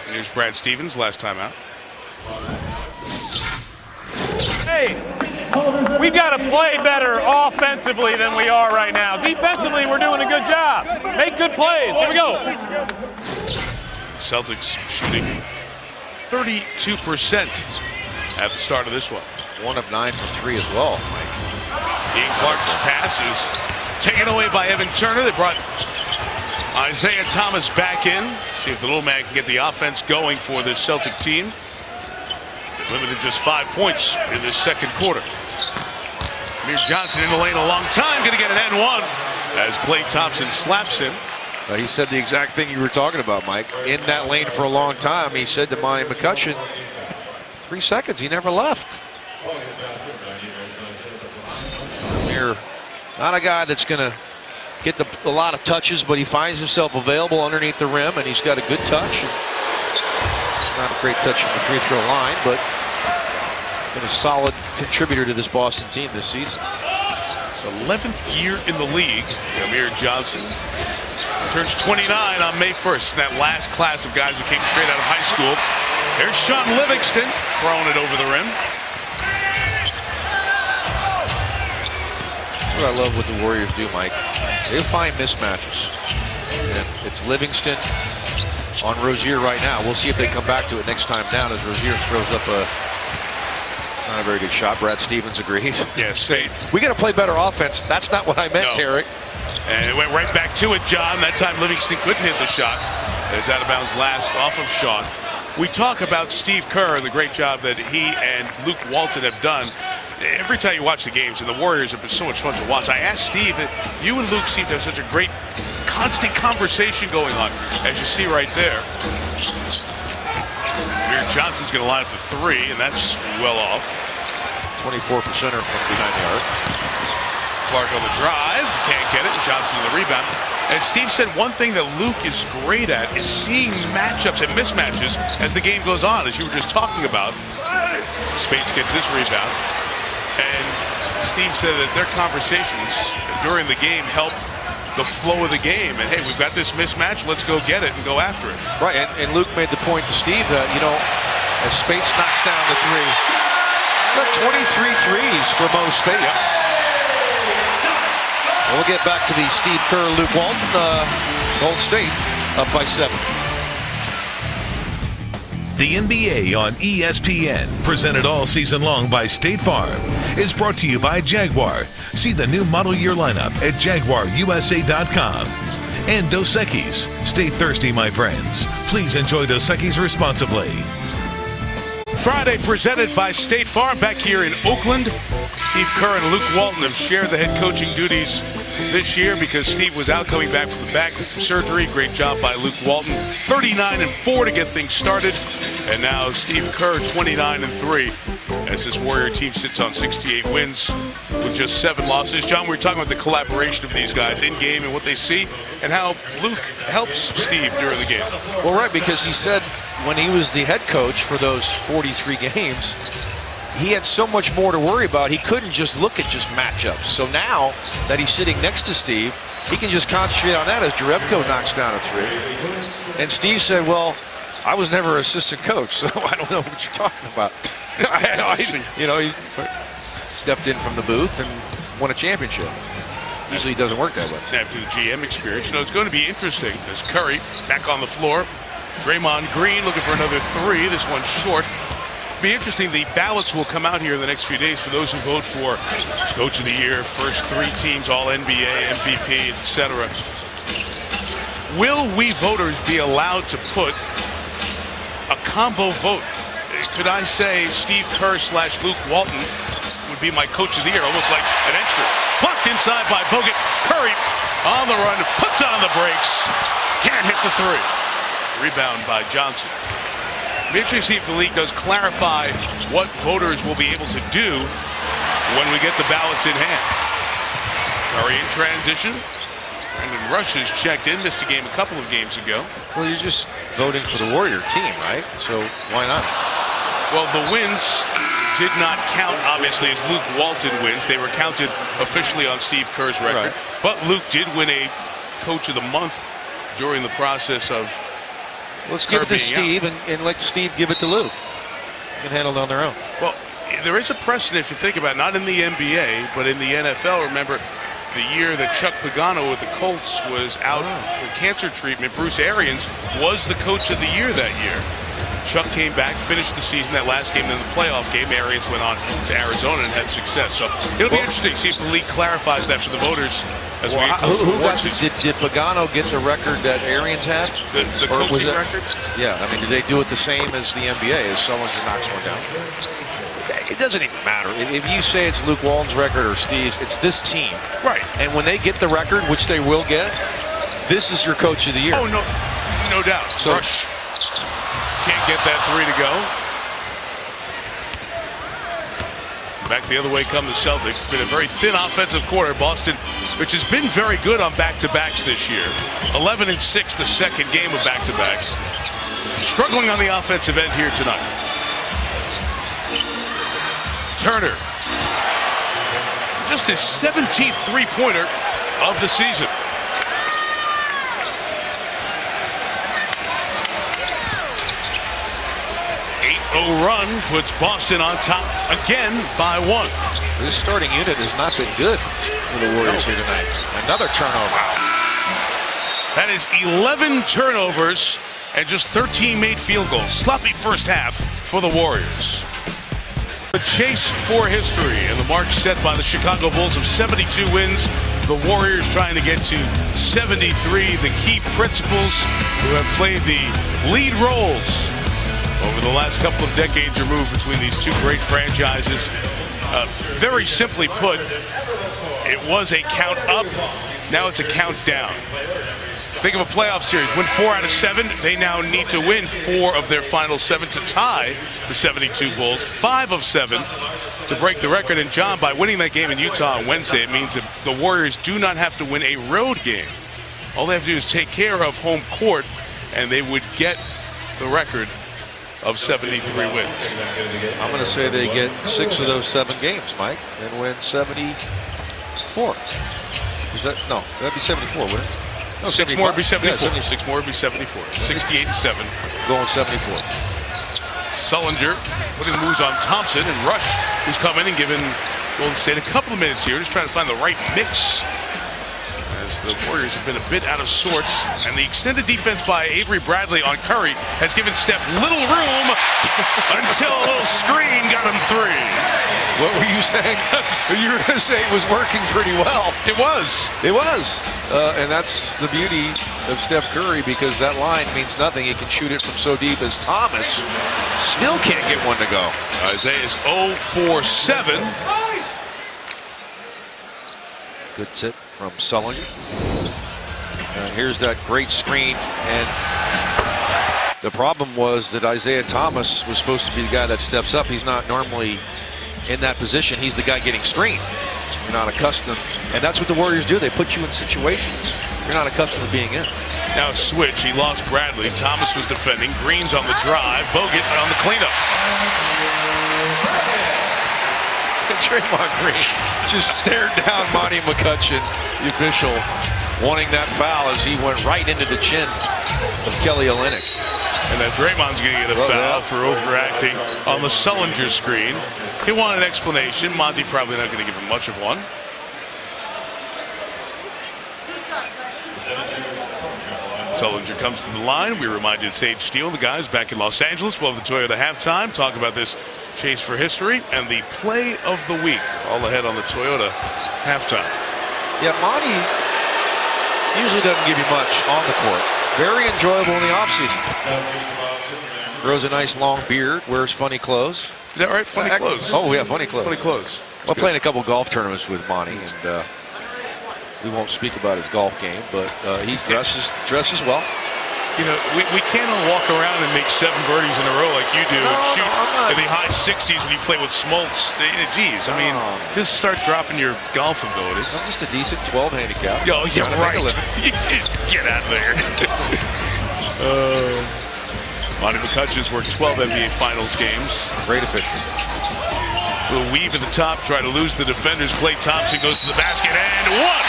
Here's Brad Stevens, last time out. Hey, we've got to play better offensively than we are right now. Defensively, we're doing a good job. Make good plays. Here we go. Celtics shooting 32% at the start of this one. 1 of 9 from 3 as well, Mike. Ian Clark's pass is taken away by Evan Turner. They brought Isaiah Thomas back in. See if the little man can get the offense going for this Celtic team. Limited just 5 points in this second quarter. Amir Johnson in the lane a long time. Going to get an N1 as Klay Thompson slaps him. He said the exact thing you were talking about, Mike. In that lane for a long time, he said to Monty McCutcheon, 3 seconds, he never left. Amir, not a guy that's going to get a lot of touches, but he finds himself available underneath the rim, and he's got a good touch. Not a great touch from the free throw line, but been a solid contributor to this Boston team this season. It's 11th year in the league. Amir Johnson turns 29 on May 1st. That last class of guys who came straight out of high school. There's Sean Livingston throwing it over the rim. What I love what the Warriors do, Mike. They find mismatches. And it's Livingston on Rozier right now. We'll see if they come back to it next time down as Rozier throws up not a very good shot. Brad Stevens agrees. Yes. We got to play better offense. That's not what I meant, Terry. And it went right back to it, John. That time Livingston couldn't hit the shot. It's out of bounds last off of Sean. We talk about Steve Kerr and the great job that he and Luke Walton have done. Every time you watch the games, and the Warriors have been so much fun to watch. I asked Steve, you and Luke seem to have such a great constant conversation going on, as you see right there. Amir Johnson's going to line up for 3, and that's well off. 24%er from behind the arc. Clark on the drive, can't get it. Johnson on the rebound. And Steve said one thing that Luke is great at is seeing matchups and mismatches as the game goes on, as you were just talking about. Spates gets this rebound. And Steve said that their conversations during the game help the flow of the game. And hey, we've got this mismatch, let's go get it and go after it. Right, and Luke made the point to Steve that, you know, as Spates knocks down the 3, got 23 threes for Mo Spates. Yep. We'll get back to the Steve Kerr, Luke Walton, Golden State up by 7. The NBA on ESPN, presented all season long by State Farm, is brought to you by Jaguar. See the new model year lineup at JaguarUSA.com. And Dos Equis. Stay thirsty, my friends. Please enjoy Dos Equis responsibly. Friday presented by State Farm back here in Oakland. Steve Kerr and Luke Walton have shared the head coaching duties this year because Steve was out coming back from the back surgery. Great job by Luke Walton. 39-4 to get things started. And now Steve Kerr, 29-3, as this Warrior team sits on 68 wins with just 7 losses. John, we were talking about the collaboration of these guys in game and what they see and how Luke helps Steve during the game. Well, right, because he said when he was the head coach for those 43 games, he had so much more to worry about. He couldn't just look at just matchups. So now that he's sitting next to Steve, he can just concentrate on that as Jerebko knocks down a 3. And Steve said, well, I was never an assistant coach, so I don't know what you're talking about. He stepped in from the booth and won a championship. Usually it doesn't work that way. After the GM experience, it's going to be interesting as Curry back on the floor. Draymond Green looking for another 3. This one's short. Be interesting. The ballots will come out here in the next few days for those who vote for Coach of the Year, first 3 teams, All NBA, MVP, etc. Will we voters be allowed to put a combo vote? Could I say Steve Kerr / Luke Walton would be my Coach of the Year, almost like an extra? Blocked inside by Bogut. Curry on the run, puts on the brakes, can't hit the 3. Rebound by Johnson. It'll be interesting to see if the league does clarify what voters will be able to do when we get the ballots in hand. Curry in transition. Brandon Rush has checked in, missed a game a couple of games ago. Well, you're just voting for the Warrior team, right? So why not? Well, the wins did not count, obviously, as Luke Walton wins. They were counted officially on Steve Kerr's record. Right. But Luke did win a Coach of the Month during the process of Let's give it to Steve and let Steve give it to Luke. They can handle it on their own. Well, there is a precedent if you think about it, not in the NBA, but in the NFL. Remember the year that Chuck Pagano with the Colts was out for cancer treatment, Bruce Arians was the Coach of the Year that year. Chuck came back, finished the season, that last game, then the playoff game. Arians went on to Arizona and had success. So it'll be interesting to see if the league clarifies that for the voters. As we get closer to did Pagano get the record that Arians had? The coaching record? Yeah, I mean, did they do it the same as the NBA, as someone who knocks one down? It doesn't even matter. If you say it's Luke Walton's record or Steve's, it's this team. Right. And when they get the record, which they will get, this is your Coach of the Year. Oh, no doubt. So, Rush can't get that 3 to go. Back the other way come the Celtics. It's been a very thin offensive quarter. Boston, which has been very good on back-to-backs this year. 11-6, the second game of back-to-backs. Struggling on the offensive end here tonight. Turner. Just his 17th three-pointer of the season. Run puts Boston on top again by 1. This starting unit has not been good for the Warriors here tonight. Another turnover. That is 11 turnovers and just 13 made field goals. Sloppy first half for the Warriors. The chase for history and the mark set by the Chicago Bulls of 72 wins. The Warriors trying to get to 73. The key principals who have played the lead roles over the last couple of decades removed between these two great franchises. Very simply put, it was a count up, now it's a count down. Think of a playoff series, win 4 out of 7, they now need to win 4 of their final 7 to tie the 72 Bulls, 5 of 7 to break the record. And John, by winning that game in Utah on Wednesday, it means that the Warriors do not have to win a road game. All they have to do is take care of home court, and they would get the record of 73 wins. I'm going to say they get 6 of those 7 games, Mike, and win 74. Is that no? That'd be 74, wouldn't it? No, 6 more would be 74. Yeah, 6 more would be 74. 68-7. Going 74. Sullinger putting moves on Thompson, and Rush, who's come in and given Golden State a couple of minutes here, just trying to find the right mix. As the Warriors have been a bit out of sorts, and the extended defense by Avery Bradley on Curry has given Steph little room until a little screen got him 3. What were you saying? You were going to say it was working pretty well. It was. It was. And that's the beauty of Steph Curry, because that line means nothing. He can shoot it from so deep as Thomas still can't get one to go. Isaiah's 0 for 7. Good tip from Sullinger. And here's that great screen. And the problem was that Isaiah Thomas was supposed to be the guy that steps up. He's not normally in that position. He's the guy getting screened. You're not accustomed. And that's what the Warriors do. They put you in situations you're not accustomed to being in. Now switch. He lost Bradley. Thomas was defending. Green's on the drive. Bogut on the cleanup. Draymond Green just stared down Monty McCutcheon, the official, wanting that foul as he went right into the chin of Kelly Olynyk. And then Draymond's going to get a foul for overacting on the Sullinger screen. He wanted an explanation. Monty probably not going to give him much of one. Sullinger comes to the line. We reminded Sage Steele, the guys back in Los Angeles. We'll have the Toyota halftime. Talk about this chase for history and the play of the week. All ahead on the Toyota halftime. Yeah, Monty usually doesn't give you much on the court. Very enjoyable in the offseason. Grows a nice long beard, wears funny clothes. Is that right? Funny clothes. Oh, yeah, funny clothes. Funny clothes. Well, playing a couple golf tournaments with Monty, and we won't speak about his golf game, but he dresses well. You know, we can't all walk around and make 7 birdies in a row like you do and shoot in the high 60s when you play with Smoltz. Geez, I mean, just start dropping your golf ability. I'm just a decent 12 handicap. Yo, yeah, right. Get out of there. Monty McCutcheon's worked 12 NBA Finals games. Great official. Little weave at the top, try to lose the defenders. Klay Thompson goes to the basket and one.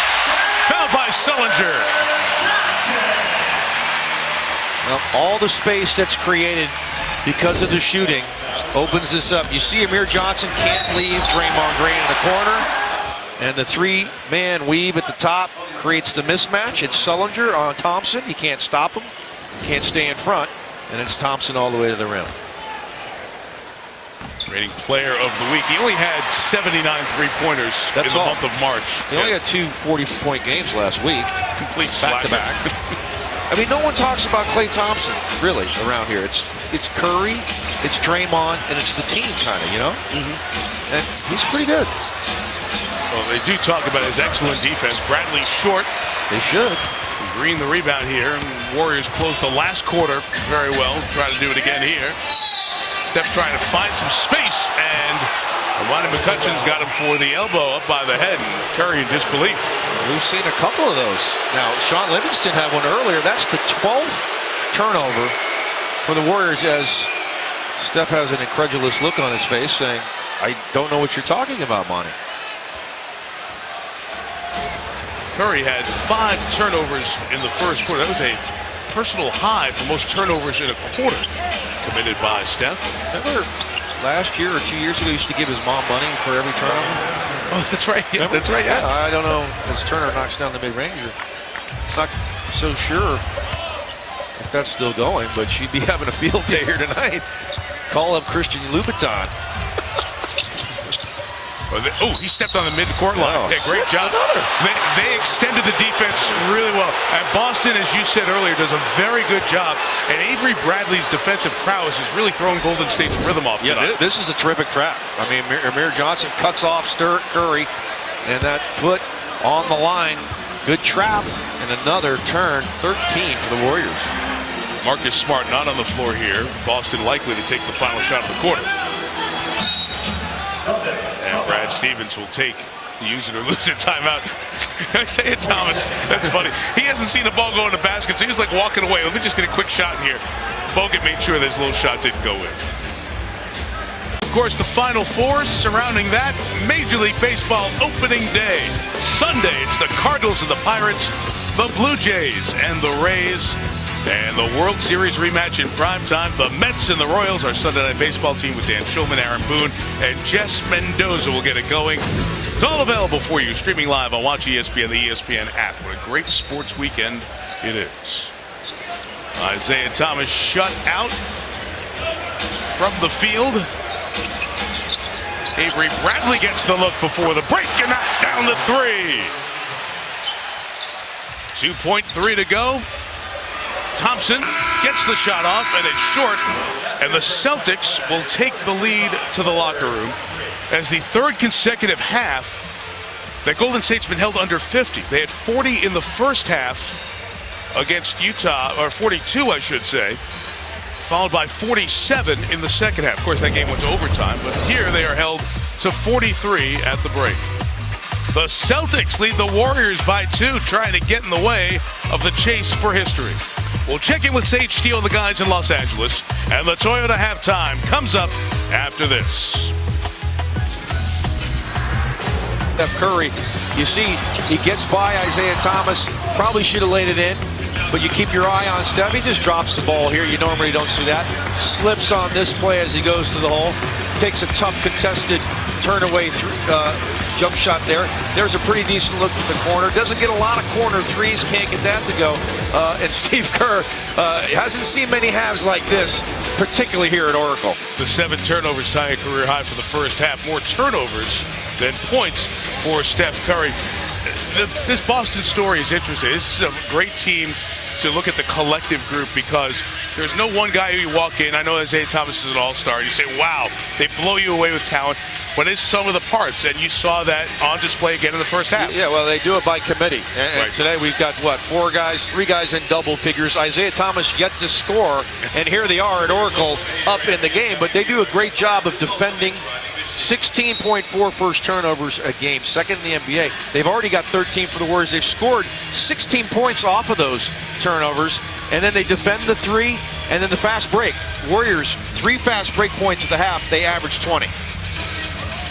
Fouled by Sullinger. Well, all the space that's created because of the shooting opens this up. You see Amir Johnson can't leave Draymond Green in the corner. And the 3-man weave at the top creates the mismatch. It's Sullinger on Thompson. He can't stop him. Can't stay in front. And it's Thompson all the way to the rim. Rating player of the week. He only had 79 three-pointers in the month of March. He only had 2 40-point games last week. Complete back-to-back. I mean, no one talks about Klay Thompson, really, around here. It's Curry, it's Draymond, and it's the team, kind of, you know? And he's pretty good. Well, they do talk about his excellent defense. Bradley short. They should. Green the rebound here. And Warriors closed the last quarter very well. Try to do it again here. Steph trying to find some space, and Monty McCutcheon's got him for the elbow up by the head, and Curry in disbelief. We've seen a couple of those. Now, Sean Livingston had one earlier. That's the 12th turnover for the Warriors, as Steph has an incredulous look on his face saying, I don't know what you're talking about, Monty. Curry had 5 turnovers in the first quarter. That was a personal high for most turnovers in a quarter committed by Steph. Remember last year or 2 years ago, he used to give his mom money for every turnover? Oh, that's right. Yeah, that's right. Yeah. I don't know. As Turner knocks down the mid-range, not so sure if that's still going, but she'd be having a field day here tonight. Call up Christian Louboutin. Oh, he stepped on the mid-court line. Yeah, great job. They extended the defense really well. And Boston, as you said earlier, does a very good job. And Avery Bradley's defensive prowess is really throwing Golden State's rhythm off tonight. Yeah, this is a terrific trap. I mean, Amir Johnson cuts off Curry, and that foot on the line. Good trap, and another turn. 13 for the Warriors. Marcus Smart not on the floor here. Boston likely to take the final shot of the quarter. And Brad Stevens will take the use it or lose it timeout. Isaiah Thomas, that's funny. He hasn't seen the ball go in the basket, so he's like walking away. Let me just get a quick shot in here. Bogut made sure this little shot didn't go in. Of course, the Final Four surrounding that. Major League Baseball opening day. Sunday, it's the Cardinals and the Pirates, the Blue Jays and the Rays. And the World Series rematch in primetime. The Mets and the Royals, our Sunday Night Baseball team with Dan Shulman, Aaron Boone, and Jess Mendoza will get it going. It's all available for you, streaming live on Watch ESPN, the ESPN app. What a great sports weekend it is. Isaiah Thomas shut out from the field. Avery Bradley gets the look before the break and knocks down the 3. 2.3 to go. Thompson gets the shot off, and it's short. And the Celtics will take the lead to the locker room as the 3rd consecutive half that Golden State's been held under 50. They had 40 in the first half against Utah, or 42, I should say, followed by 47 in the second half. Of course, that game went to overtime, but here they are held to 43 at the break. The Celtics lead the Warriors by 2, trying to get in the way of the chase for history. We'll check in with Sage Steele and the guys in Los Angeles, and the Toyota halftime comes up after this. Steph Curry, you see, he gets by Isaiah Thomas, probably should have laid it in, but you keep your eye on Steph. He just drops the ball here. You normally don't see that. Slips on this play as he goes to the hole. Takes a tough contested turn away through, jump shot there. There's a pretty decent look from the corner. Doesn't get a lot of corner threes, can't get that to go. And Steve Kerr hasn't seen many halves like this, particularly here at Oracle. The 7 turnovers tying a career high for the first half. More turnovers than points for Steph Curry. This Boston story is interesting. This is a great team to look at the collective group because there's no one guy who you walk in. I know Isaiah Thomas is an all-star. You say, wow, they blow you away with talent. But it's some of the parts, and you saw that on display again in the first half. Yeah, well, they do it by committee. And right. Today we've got, what, 4 guys, 3 guys in double figures. Isaiah Thomas yet to score, and here they are at Oracle up in the game. But they do a great job of defending. 16.4 first turnovers a game, second in the NBA. They've already got 13 for the Warriors. They've scored 16 points off of those turnovers, and then they defend the 3, and then the fast break. Warriors, 3 fast break points at the half. They average 20.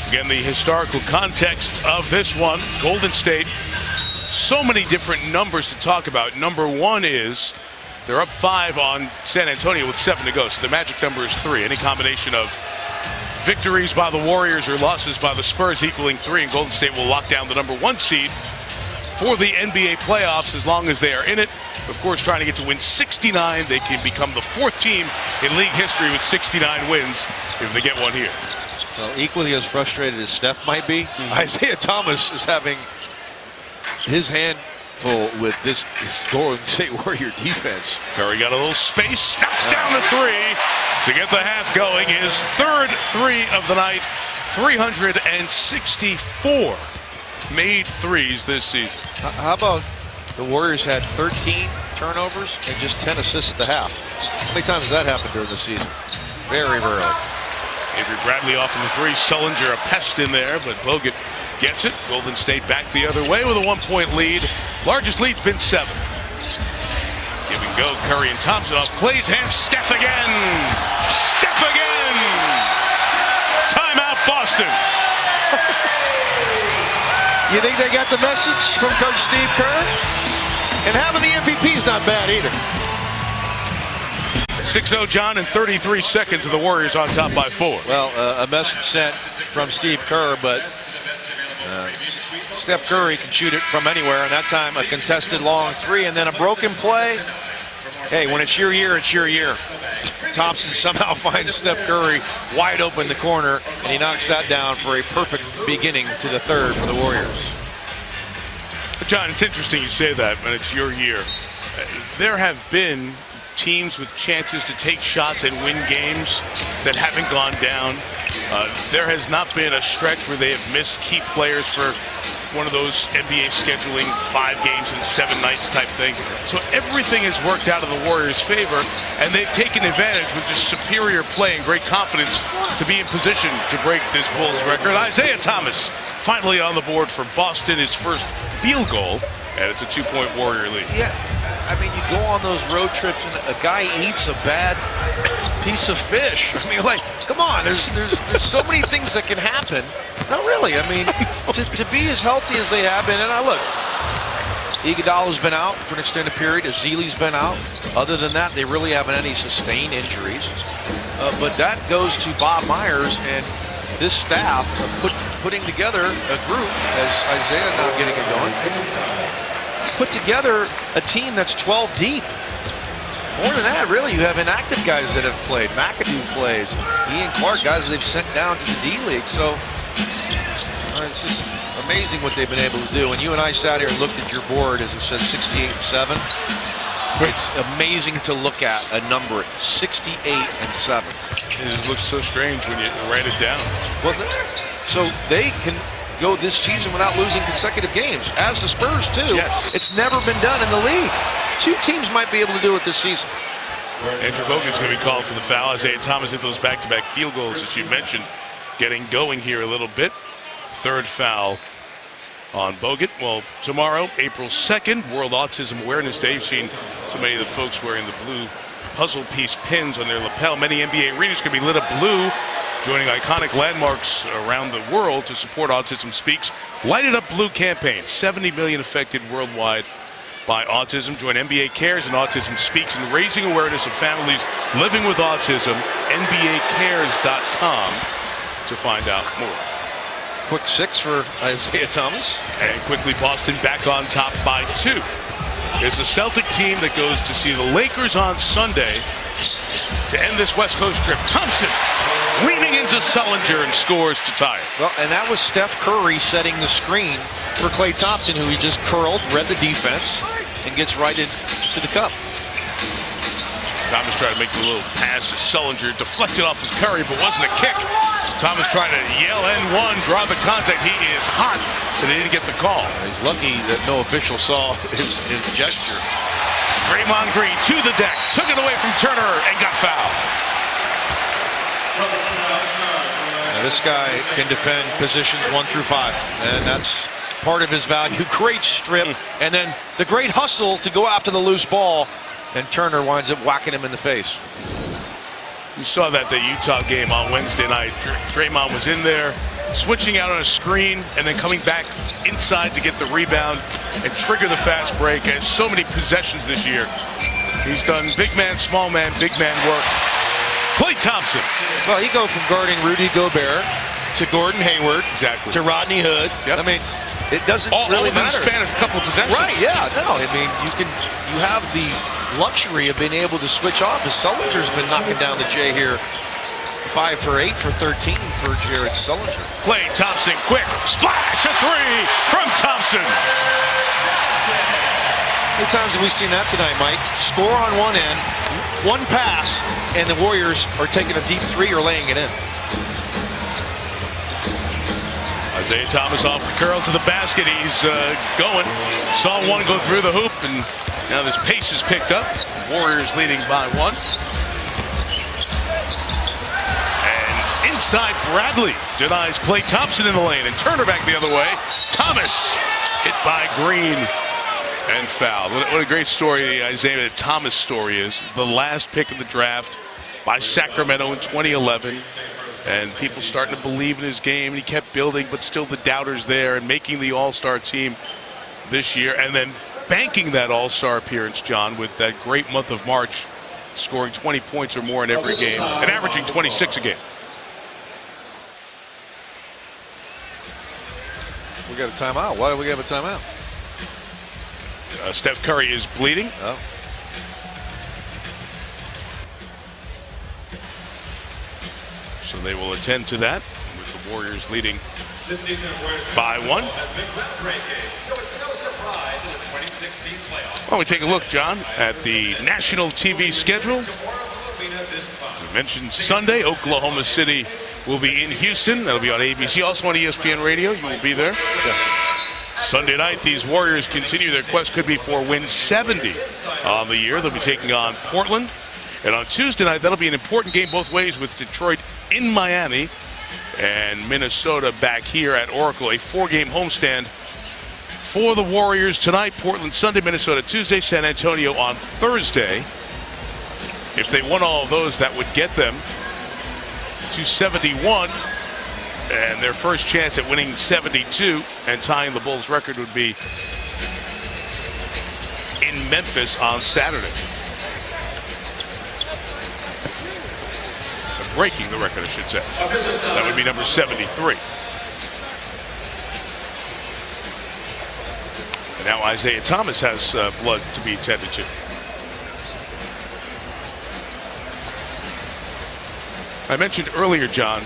Again, the historical context of this one, Golden State, so many different numbers to talk about. Number 1 is they're up 5 on San Antonio with 7 to go, so the magic number is 3. Any combination of victories by the Warriors or losses by the Spurs equaling 3, and Golden State will lock down the number 1 seed for the NBA playoffs as long as they are in it. Of course, trying to get to win 69, they can become the 4th team in league history with 69 wins if they get one here. Well, equally as frustrated as Steph might be, Isaiah Thomas is having his hand full with this Golden State Warrior defense. Curry got a little space, knocks down the 3 to get the half going. His 3rd 3 of the night, 364 made threes this season. How about the Warriors had 13 turnovers and just 10 assists at the half? How many times has that happened during the season? Very rarely. Avery Bradley off in the 3. Sullinger a pest in there, but Bogut gets it. Golden State back the other way with a 1-point lead. Largest lead's been 7. Give and go, Curry and Thompson off Clay's hands. Steph again! Steph again! Timeout, Boston. You think they got the message from Coach Steve Kerr? And having the MVP is not bad either. 6-0 John in 33 seconds, and the Warriors on top by 4. Well, a message sent from Steve Kerr, but Steph Curry can shoot it from anywhere, and that time a contested long 3 and then a broken play. Hey, when it's your year, it's your year. Thompson somehow finds Steph Curry wide open in the corner, and he knocks that down for a perfect beginning to the 3rd for the Warriors. But John, it's interesting you say that when it's your year. There have been teams with chances to take shots and win games that haven't gone down. There has not been a stretch where they have missed key players for one of those NBA scheduling 5 games in 7 nights type thing. So everything has worked out in the Warriors' favor, and they've taken advantage with just superior play and great confidence to be in position to break this Bulls record. Isaiah Thomas finally on the board for Boston, his first field goal, and it's a 2-point Warrior lead. Yeah, I mean, you go on those road trips and a guy eats a bad piece of fish. I mean, like, come on, there's so many things that can happen. Not really. I mean, to be as healthy as they have been, and look, Iguodala's been out for an extended period. Ezeli's been out. Other than that, they really haven't any sustained injuries. But that goes to Bob Myers and this staff putting together a group, as Isaiah now getting it going, put together a team that's 12 deep. More than that, really, you have inactive guys that have played. McAdoo plays. Ian Clark, guys they've sent down to the D-League. So it's just amazing what they've been able to do. And you and I sat here and looked at your board as it says 68-7. It's amazing to look at a number 68-7. It just looks so strange when you write it down. Well, so they can go this season without losing consecutive games, as the Spurs too. Yes. It's never been done in the league. 2 teams might be able to do it this season. Andrew Bogut's going to be called for the foul. Isaiah Thomas hit those back-to-back field goals, as you mentioned, getting going here a little bit. 3rd foul on Bogut. Well, tomorrow, April 2nd, World Autism Awareness Day. You've seen so many of the folks wearing the blue puzzle piece pins on their lapel. Many NBA arenas can be lit up blue, joining iconic landmarks around the world to support Autism Speaks. Light It Up Blue campaign. 70 million affected worldwide by autism. Join NBA Cares and Autism Speaks in raising awareness of families living with autism. NBAcares.com to find out more. Quick 6 for Isaiah Thomas. And quickly, Boston back on top by 2. It's the Celtic team that goes to see the Lakers on Sunday to end this West Coast trip. Thompson leaning into Sullinger and scores to tie it. Well, and that was Steph Curry setting the screen for Klay Thompson, who he just curled, read the defense, and gets right into the cup. Thomas tried to make the little pass to Sullinger, deflected off of Curry, but wasn't a kick. Thomas trying to yell N1, draw the contact. He is hot, but he didn't get the call. He's lucky that no official saw his gesture. Draymond Green to the deck, took it away from Turner, and got fouled. Now this guy can defend positions 1 through 5, and that's part of his value. Great strip, and then the great hustle to go after the loose ball, and Turner winds up whacking him in the face. You saw that the Utah game on Wednesday night. Draymond was in there, switching out on a screen, and then coming back inside to get the rebound and trigger the fast break. And so many possessions this year. He's done big man, small man, big man work. Klay Thompson. Well, he go from guarding Rudy Gobert to Gordon Hayward, exactly, to Rodney Hood. Yep. I mean, it doesn't all really in the matter. span of a couple of possessions. Right? Yeah. No. I mean, you have the luxury of being able to switch off. As Sullinger's been knocking down the J here. 5 for 8 for 13 for Jared Sullinger. Klay Thompson, quick splash, a 3 from Thompson. How many times have we seen that tonight, Mike? Score on one end, one pass, and the Warriors are taking a deep 3 or laying it in. Isaiah Thomas off the curl to the basket. He's going. Saw one go through the hoop, and now this pace is picked up. Warriors leading by 1. And inside, Bradley denies Klay Thompson in the lane, and Turner back the other way. Thomas hit by Green and fouled. What a great story the Isaiah Thomas story is. The last pick of the draft by Sacramento in 2011. And people starting to believe in his game, and he kept building, but still the doubters there, and making the All-Star team this year, and then banking that All-Star appearance, John, with that great month of March, scoring 20 points or more in every game, and averaging 26 a game. We got a timeout. Why do we have a timeout? Steph Curry is bleeding. Oh. So they will attend to that, with the Warriors leading by 1. Well, we take a look, John, at the national TV schedule. As we mentioned, Sunday, Oklahoma City will be in Houston. That'll be on ABC. Also on ESPN Radio. You will be there. Yeah. Sunday night, these Warriors continue their quest, could be for win 70 on the year. They'll be taking on Portland. And on Tuesday night, that'll be an important game both ways, with Detroit in Miami and Minnesota back here at Oracle. A 4-game homestand for the Warriors tonight. Portland Sunday, Minnesota Tuesday, San Antonio on Thursday. If they won all of those, that would get them to 71. And their first chance at winning 72 and tying the Bulls record would be in Memphis on Saturday. Breaking the record, I should say. That would be number 73. And now Isaiah Thomas has blood to be attended to. I mentioned earlier, John,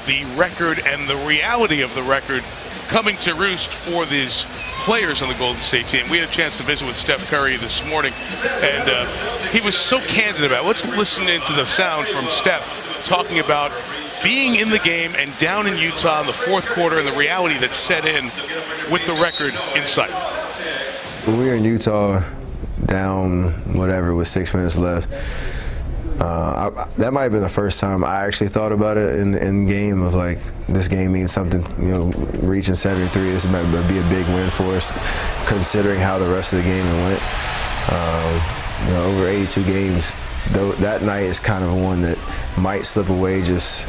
the record and the reality of the record coming to roost for these players on the Golden State team. We had a chance to visit with Steph Curry this morning, and he was so candid about it. Let's listen into the sound from Steph talking about being in the game and down in Utah in the fourth quarter and the reality that set in with the record in sight. When we were in Utah, down whatever with 6 minutes left, that might have been the first time I actually thought about it in game of like, this game means something. You know, reaching 73, this might be a big win for us, considering how the rest of the game went. You know, over 82 games, that night is kind of one that might slip away just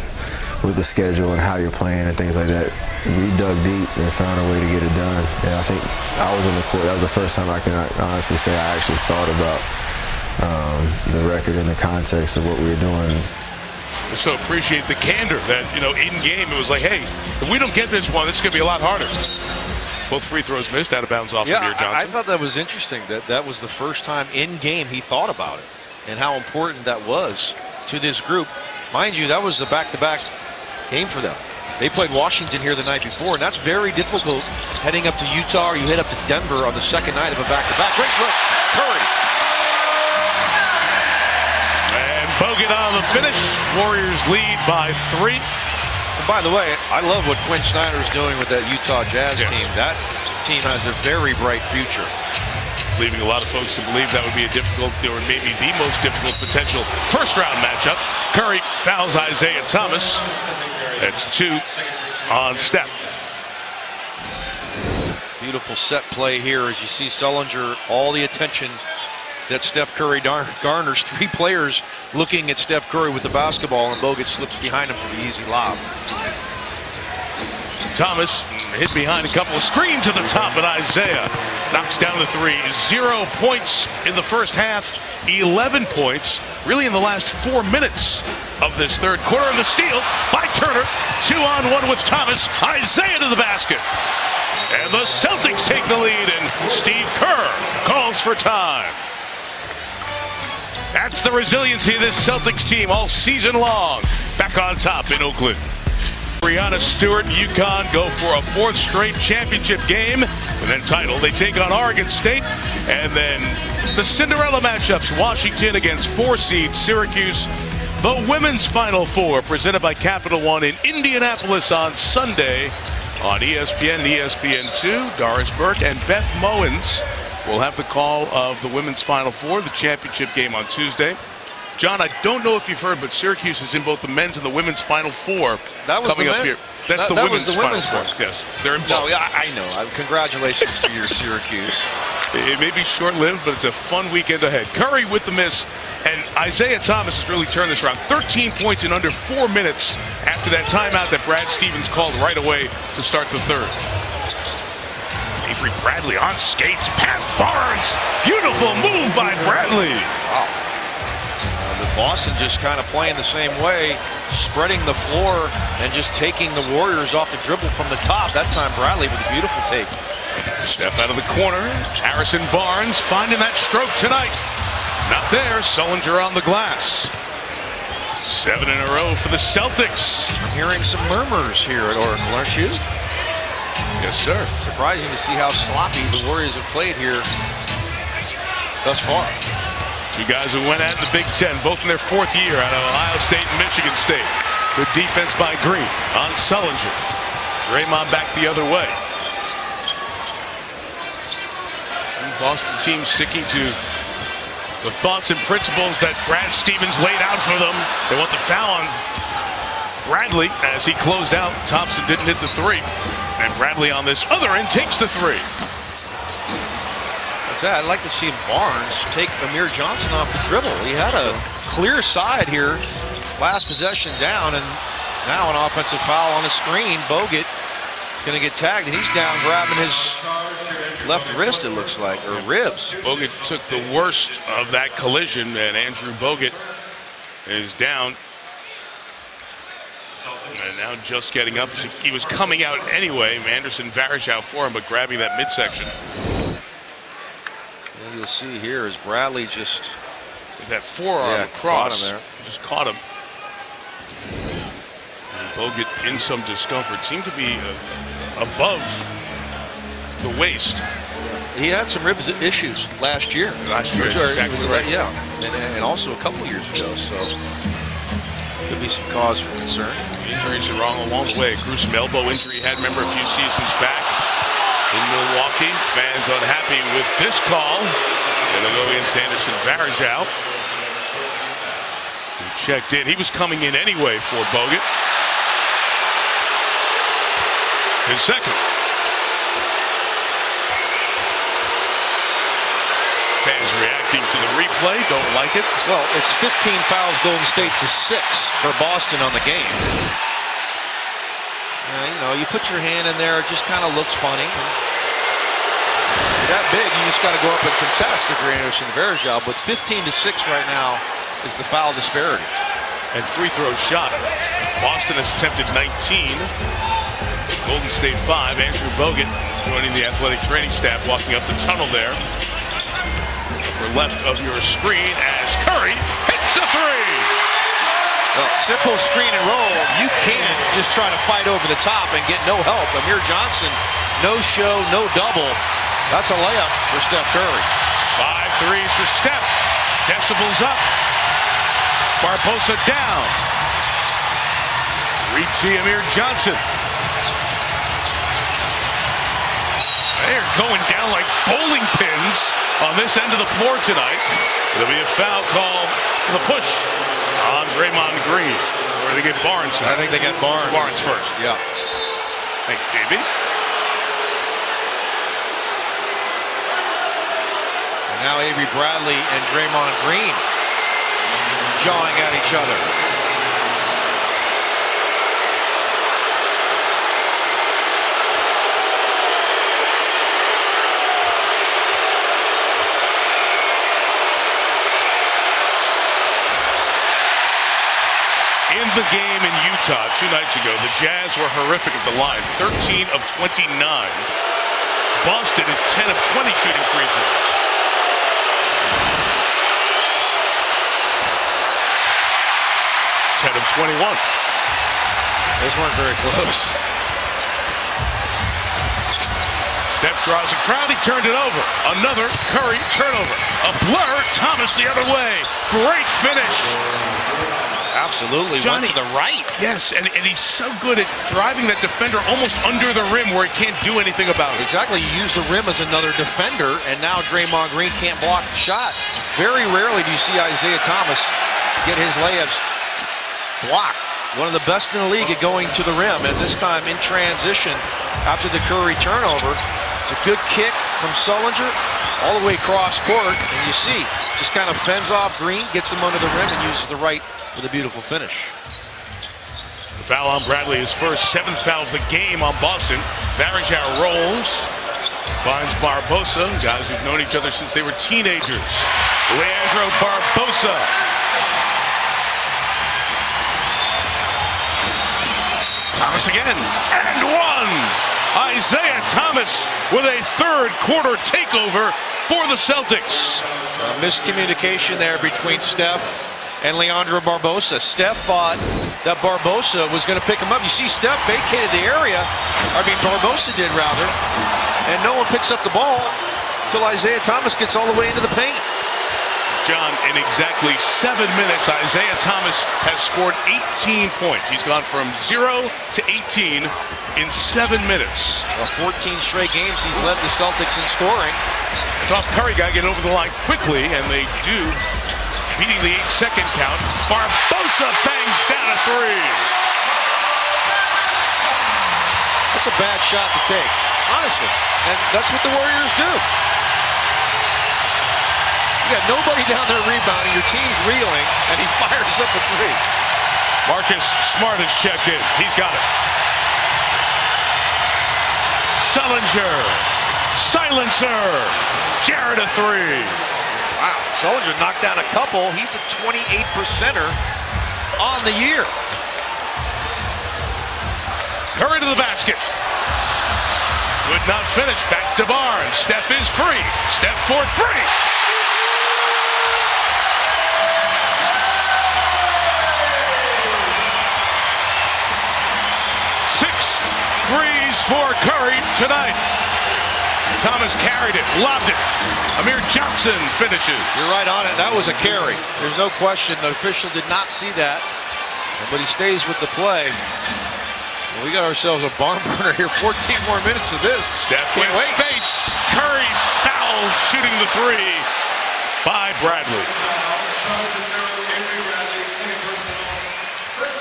with the schedule and how you're playing and things like that. We dug deep and found a way to get it done. And I think I was on the court. That was the first time I can honestly say I actually thought about the record in the context of what we were doing. So appreciate the candor that, you know, in game it was like, hey, if we don't get this one, it's going to be a lot harder. Both free throws missed, out of bounds off of Amir Johnson. I thought that was interesting that was the first time in game he thought about it and how important that was to this group. Mind you, that was a back-to-back game for them. They played Washington here the night before, and that's very difficult heading up to Utah, or you head up to Denver on the second night of a back-to-back. Great look, Curry. And Bogut on the finish. Warriors lead by 3. And by the way, I love what Quinn Snyder's doing with that Utah Jazz team. That team has a very bright future. Leaving a lot of folks to believe that would be a difficult, or maybe the most difficult potential first-round matchup. Curry fouls Isaiah Thomas. That's 2 on Steph. Beautiful set play here as you see Sullinger, all the attention that Steph Curry garners. 3 players looking at Steph Curry with the basketball, and Bogut slips behind him for the easy lob. Thomas hit behind a couple of screens to the top, and Isaiah knocks down the 3. 0 points in the first half, 11 points really in the last 4 minutes of this third quarter. And the steal by Turner. 2-on-1 with Thomas. Isaiah to the basket. And the Celtics take the lead, and Steve Kerr calls for time. That's the resiliency of this Celtics team all season long. Back on top in Oakland. Breanna Stewart, UConn go for a 4th straight championship game, and then title. They take on Oregon State, and then the Cinderella matchups, Washington against 4-seed Syracuse. The women's Final Four presented by Capital One in Indianapolis on Sunday on ESPN and ESPN2. Doris Burke and Beth Mowens will have the call of the women's Final Four, the championship game on Tuesday. John, I don't know if you've heard, but Syracuse is in both the men's and the women's Final Four. That was coming the up here. That's the women's Final Four. Four. Yes, they're in both. No, I know. Congratulations to your Syracuse. It may be short-lived, but it's a fun weekend ahead. Curry with the miss, and Isaiah Thomas has really turned this around. 13 points in under 4 minutes after that timeout that Brad Stevens called right away to start the third. Avery Bradley on skates past Barnes. Beautiful move by Bradley. Wow. Boston just kind of playing the same way, spreading the floor and just taking the Warriors off the dribble from the top. That time Bradley with a beautiful take. Steph out of the corner. Harrison Barnes finding that stroke tonight. Not there. Sullinger on the glass. 7 in a row for the Celtics. I'm hearing some murmurs here at Oracle, aren't you? Yes, sir. Surprising to see how sloppy the Warriors have played here thus far. 2 guys who went at the Big Ten, both in their 4th year out of Ohio State and Michigan State. Good defense by Green on Sullinger. Draymond back the other way. And Boston team sticking to the thoughts and principles that Brad Stevens laid out for them. They want the foul on Bradley as he closed out. Thompson didn't hit the 3. And Bradley on this other end takes the 3. I'd like to see Barnes take Amir Johnson off the dribble. He had a clear side here, last possession down, and now an offensive foul on the screen. Bogut is going to get tagged, and he's down grabbing his left wrist, it looks like, or ribs. Bogut took the worst of that collision, and Andrew Bogut is down. And now just getting up. He was coming out anyway. Anderson Varish out for him, but grabbing that midsection. And you'll see here is Bradley just with that forearm across. Caught him there. Just caught him. And Bogut in some discomfort. Seemed to be above the waist. He had some ribs issues last year. Last year, exactly right. Yeah, and also a couple years ago. So Could be some cause for concern. Injuries are wrong along the way. Gruesome elbow injury he had, remember, a few seasons back in Milwaukee. Fans unhappy with this call. It'll go against Anderson Varejao. He checked in. He was coming in anyway for Bogut. His second. Fans reacting to the replay, don't like it. Well, it's 15 fouls, Golden State to 6 for Boston on the game. You know, you put your hand in there, it just kind of looks funny. That big, you just got to go up and contest if you're Anderson Varejao, but 15 to 6 right now is the foul disparity. And free throw shot. Boston has attempted 19. Golden State 5. Andrew Bogut joining the athletic training staff, walking up the tunnel there. Upper left of your screen as Curry hits a three. Well, simple screen and roll. You can't just try to fight over the top and get no help. Amir Johnson, no show, no double. That's a layup for Steph Curry. 5 threes for Steph. Decibels up. Barbosa down. Reach Amir Johnson. They're going down like bowling pins on this end of the floor tonight. There'll be a foul call for the push on Draymond Green. Or do they get Barnes? I think they got Barnes. Barnes first. Yeah. Thanks, JB. And now Avery Bradley and Draymond Green jawing at each other. In the game in Utah 2 nights ago, the Jazz were horrific at the line. 13 of 29. Boston is 10 of 20 shooting free throws. Of 21. Those weren't very close. Steph draws a crowd. He turned it over. Another Curry turnover. A blur. Thomas the other way. Great finish. Absolutely. Johnny, went to the right. Yes, and he's so good at driving that defender almost under the rim where he can't do anything about it. Exactly. You use the rim as another defender, and now Draymond Green can't block the shot. Very rarely do you see Isaiah Thomas get his layups blocked. One of the best in the league at going to the rim, and this time in transition after the Curry turnover. It's a good kick from Sullinger all the way across court, and you see, just kind of fends off Green, gets him under the rim, and uses the right with a beautiful finish. The foul on Bradley, his first 7th foul of the game on Boston. Varejao rolls, finds Barbosa, guys who've known each other since they were teenagers. Leandro Barbosa. Thomas again, and one! Isaiah Thomas with a third quarter takeover for the Celtics. Miscommunication there between Steph and Leandro Barbosa. Steph thought that Barbosa was going to pick him up. You see Steph vacated the area, Barbosa did rather, and no one picks up the ball until Isaiah Thomas gets all the way into the paint. John, in exactly 7 minutes, Isaiah Thomas has scored 18 points. He's gone from 0 to 18 in 7 minutes. Well, 14 straight games he's led the Celtics in scoring. Tough Curry got to get over the line quickly, and they do, beating the 8-second count. Barbosa bangs down a three. That's a bad shot to take, honestly, and that's what the Warriors do. You got nobody down there rebounding, your team's reeling, and he fires up a three. Marcus Smart has checked in. He's got it. Sullinger. Silencer. Jarrett a three. Wow, Sullinger knocked down a couple. He's a 28%er on the year. Curry to the basket. Would not finish. Back to Barnes. Steph is free. Steph for three. Threes for Curry tonight. Thomas carried it, lobbed it. Amir Johnson finishes. You're right on it. That was a carry. There's no question. The official did not see that. But he stays with the play. Well, we got ourselves a barn burner here. 14 more minutes of this. Steph with space. Curry foul, shooting the three by Bradley.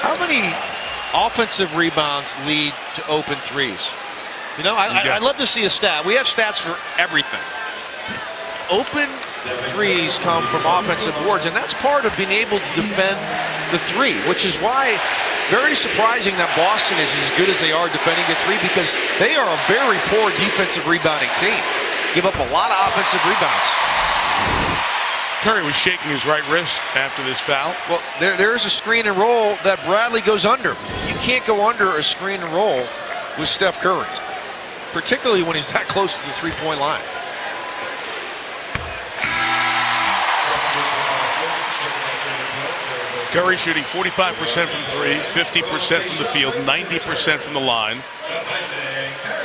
How many offensive rebounds lead to open threes? You know, I'd love to see a stat. We have stats for everything. Open threes come from offensive boards, and that's part of being able to defend the three, which is why very surprising that Boston is as good as they are defending the three, because they are a very poor defensive rebounding team. Give up a lot of offensive rebounds. Curry was shaking his right wrist after this foul. Well, there's a screen and roll that Bradley goes under. You can't go under a screen and roll with Steph Curry, particularly when he's that close to the three-point line. Curry shooting 45% from three, 50% from the field, 90% from the line.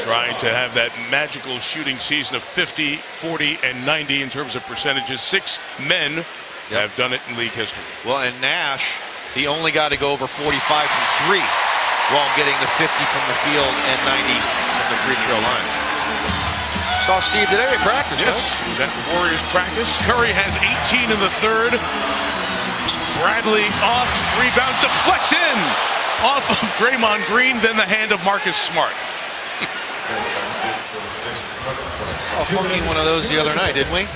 Trying to have that magical shooting season of 50, 40, and 90 in terms of percentages. 6 men have done it in league history. Well, and Nash, the only guy to go over 45 from three while getting the 50 from the field and 90 from the free throw line. Saw Steve today at practice. Yes, that Warriors practice. Curry has 18 in the third. Bradley off, rebound, deflects in off of Draymond Green, then the hand of Marcus Smart. Saw Funky one of those the other night, didn't we?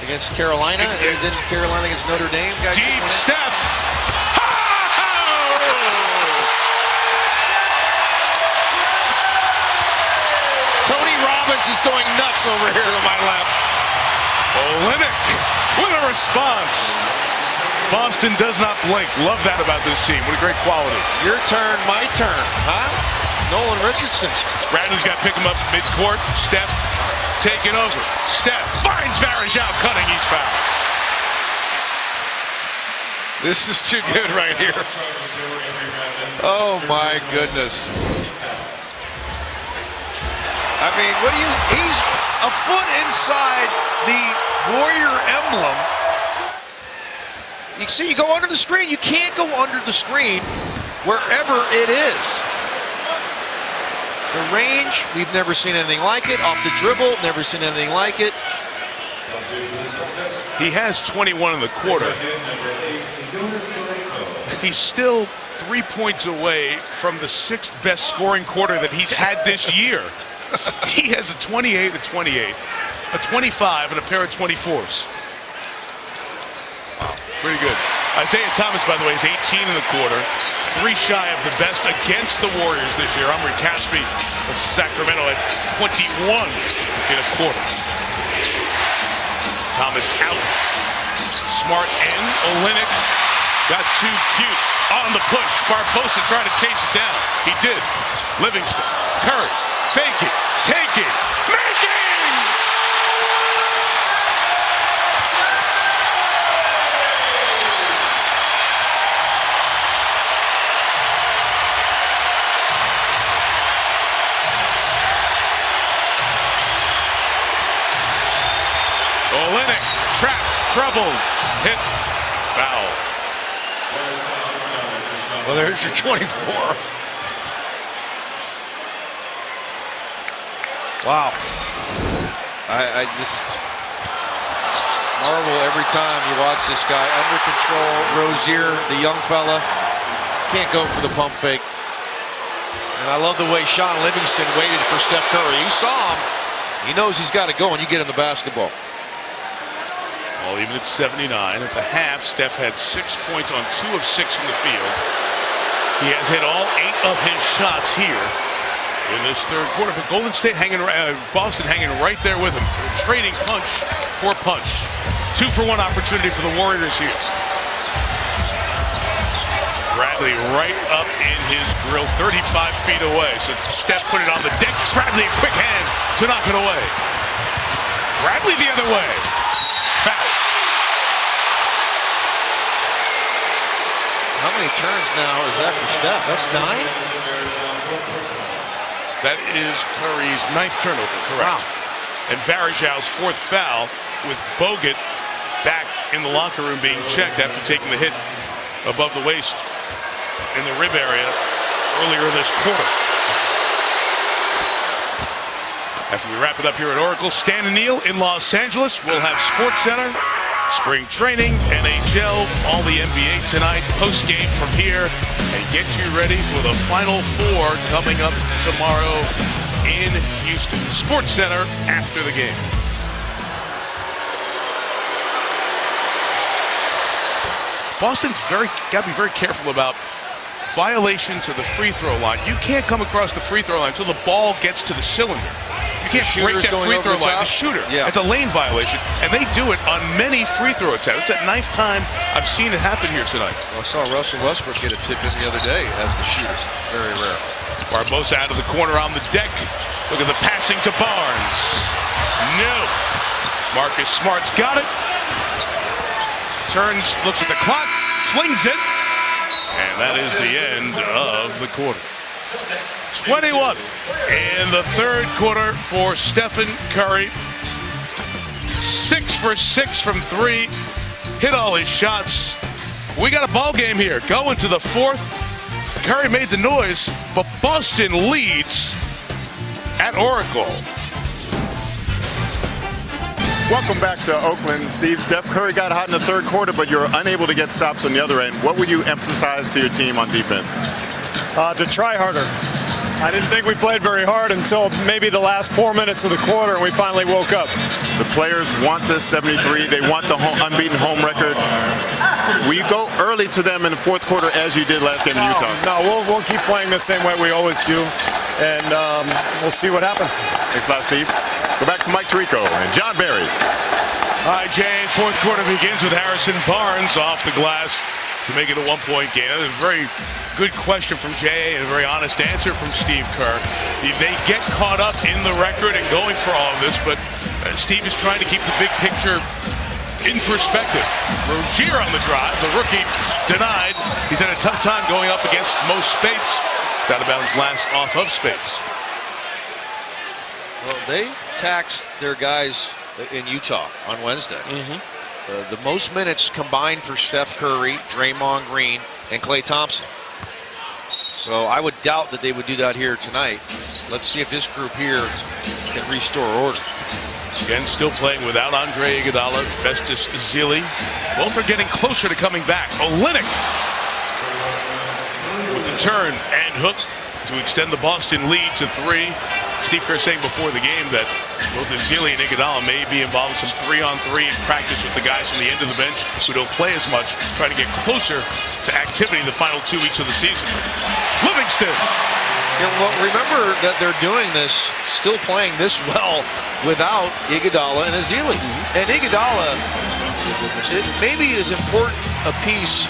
Against Carolina. Didn't Carolina against Notre Dame? Deep Steph. Tony Robbins is going nuts over here to my left. Olynyk with a response. Boston does not blink. Love that about this team. What a great quality. Your turn, my turn, huh? Nolan Richardson. Bradley's got to pick him up midcourt. Steph taking over. Steph finds Varejao cutting. He's fouled. This is too good right here. Oh my goodness. I mean, he's a foot inside the Warrior emblem. You see, you go under the screen. You can't go under the screen wherever it is. The range, we've never seen anything like it. Off the dribble, never seen anything like it. He has 21 in the quarter. He's still 3 points away from the 6th best scoring quarter that he's had this year. He has a 28, a 28, a 25, and a pair of 24s. Wow, pretty good. Isaiah Thomas, by the way, is 18 in the quarter. 3 shy of the best against the Warriors this year. Omri Caspi of Sacramento at 21 in a quarter. Thomas out. Smart in. Olynyk got too cute on the push. Barbosa trying to chase it down. He did. Livingston. Curry. Fake it. Take it. Making! Olynyk, trap, trouble, hit, foul. Well, there's your 24. Wow. I just marvel every time you watch this guy. Under control, Rozier, the young fella, can't go for the pump fake. And I love the way Sean Livingston waited for Steph Curry. He saw him. He knows he's got to go, and you get him the basketball. Well, even at 79, at the half, Steph had 6 points on 2 of 6 from the field. He has hit all 8 of his shots here in this third quarter. But Golden State Boston hanging right there with him, trading punch for punch. 2-for-1 opportunity for the Warriors here. Bradley right up in his grill, 35 feet away. So Steph put it on the deck. Bradley, a quick hand to knock it away. Bradley the other way. Foul. How many turns now is that for Steph? That's 9? That is Curry's 9th turnover, correct. Wow. And Varejao's 4th foul, with Bogut back in the locker room being checked after taking the hit above the waist in the rib area earlier this quarter. After we wrap it up here at Oracle, Stan and Neil in Los Angeles. We'll have SportsCenter, spring training, NHL, all the NBA tonight, post-game from here, and get you ready for the Final Four coming up tomorrow in Houston. SportsCenter after the game. Boston's got to be very careful about violations of the free throw line. You can't come across the free throw line until the ball gets to the cylinder. You can't break that free throw line. The shooter. Yeah. It's a lane violation, and they do it on many free throw attempts. It's that ninth time I've seen it happen here tonight. Well, I saw Russell Westbrook get a tip in the other day as the shooter. Very rare. Barbosa out of the corner on the deck. Look at the passing to Barnes. No. Marcus Smart's got it. Turns, looks at the clock, flings it, and that is the end of the quarter. 21 in the third quarter for Stephen Curry. 6 for 6 from 3, hit all his shots. We got a ball game here. Going to the fourth. Curry made the noise, but Boston leads at Oracle. Welcome back to Oakland, Steve. Steph Curry got hot in the third quarter, but you're unable to get stops on the other end. What would you emphasize to your team on defense? To try harder. I didn't think we played very hard until maybe the last 4 minutes of the quarter, and we finally woke up. The players want this 73. They want the unbeaten home record. Will you go early to them in the fourth quarter as you did last game in Utah? No, we'll keep playing the same way we always do, and we'll see what happens. Thanks a lot, Steve. Go back to Mike Tirico and John Barry. All right, Jay, fourth quarter begins with Harrison Barnes off the glass to make it a one-point game. That was a very good question from Jay and a very honest answer from Steve Kerr. They get caught up in the record and going for all of this, but Steve is trying to keep the big picture in perspective. Rozier on the drive, the rookie denied. He's had a tough time going up against Mo Spates. It's out of bounds last off of Spates. Well, they taxed their guys in Utah on Wednesday. The most minutes combined for Steph Curry, Draymond Green, and Klay Thompson. So I would doubt that they would do that here tonight. Let's see if this group here can restore order. Again, still playing without Andre Iguodala, Festus Ezeli. Both are getting closer to coming back. Olynyk with the turn and hook to extend the Boston lead to 3. Steve Kerr saying before the game that both Ezeli and Iguodala may be involved in some 3-on-3 in practice with the guys from the end of the bench who don't play as much, trying to get closer to activity the final 2 weeks of the season. Livingston. Yeah, well, remember that they're doing this, still playing this well without Iguodala and Ezeli. And Iguodala, it maybe is important a piece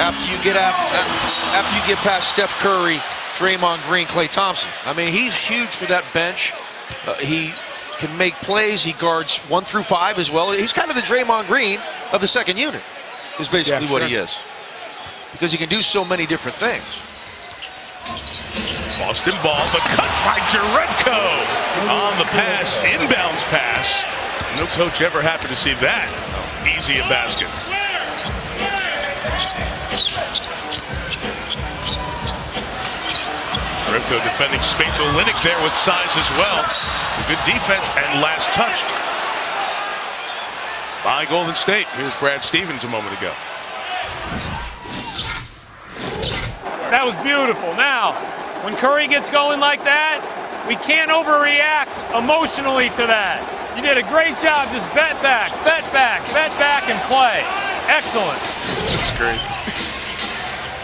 after you get past Steph Curry, Draymond Green, Klay Thompson. I mean, he's huge for that bench. He can make plays. He guards 1 through 5 as well. He's kind of the Draymond Green of the second unit, is basically what he is. Because he can do so many different things. Boston ball, the cut by Jerebko on the pass, inbounds pass. No coach ever happy to see that. Easy a basket. Jerebko defending Spates. Olynyk there with size as well. Good defense and last touched by Golden State. Here's Brad Stevens a moment ago. That was beautiful. Now, when Curry gets going like that, we can't overreact emotionally to that. You did a great job. Just bet back, and play. Excellent. That's great.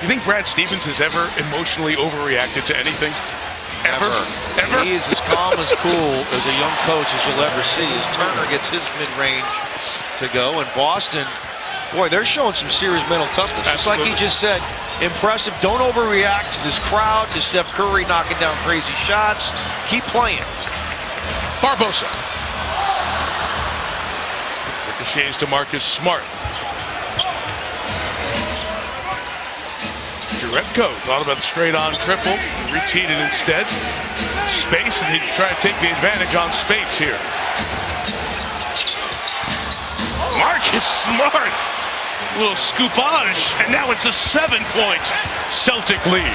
You think Brad Stevens has ever emotionally overreacted to anything? Ever? He is as calm as cool as a young coach as you'll ever see. As Turner gets his mid-range to go, and Boston, boy, they're showing some serious mental toughness. Just like he just said, impressive. Don't overreact to this crowd, to Steph Curry knocking down crazy shots. Keep playing. Barbosa. Ricochets to Marcus Smart. Jerebko thought about the straight-on triple, recheated instead. Space, and he'd try to take the advantage on Spates here. Marcus Smart A little scoopage, and now it's a 7-point Celtic lead.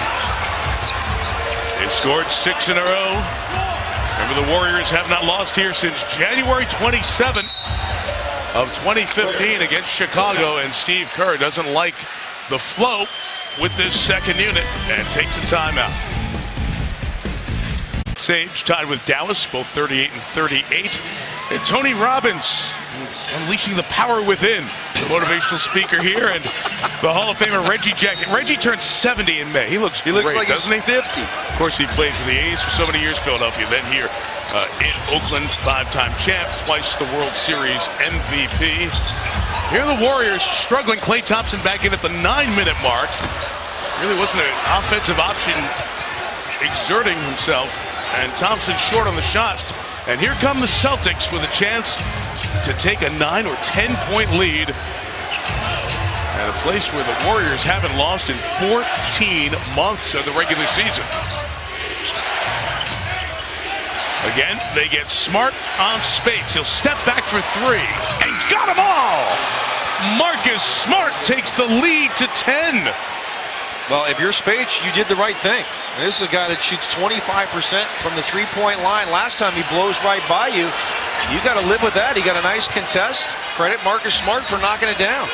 They've scored 6 in a row. Remember, the Warriors have not lost here since January 27th of 2015 against Chicago, and Steve Kerr doesn't like the flow with this second unit and takes a timeout. Sage tied with Dallas, both 38 and 38. And Tony Robbins unleashing the power within. The motivational speaker here, and the Hall of Famer Reggie Jackson. Reggie turned 70 in May. He looks great, like doesn't he's 50. Of course, he played for the A's for so many years, Philadelphia, then here in Oakland, 5-time champ, twice the World Series MVP. Here are the Warriors struggling. Klay Thompson back in at the 9-minute mark. Really wasn't an offensive option exerting himself, and Thompson short on the shot. And here come the Celtics with a chance to take a 9 or 10-point lead at a place where the Warriors haven't lost in 14 months of the regular season. Again, they get Smart on Spates. He'll step back for 3 and got them all. Marcus Smart takes the lead to 10. Well, if you're Spates, you did the right thing. This is a guy that shoots 25% from the three-point line. Last time he blows right by you. You got to live with that. He got a nice contest. Credit Marcus Smart for knocking it down.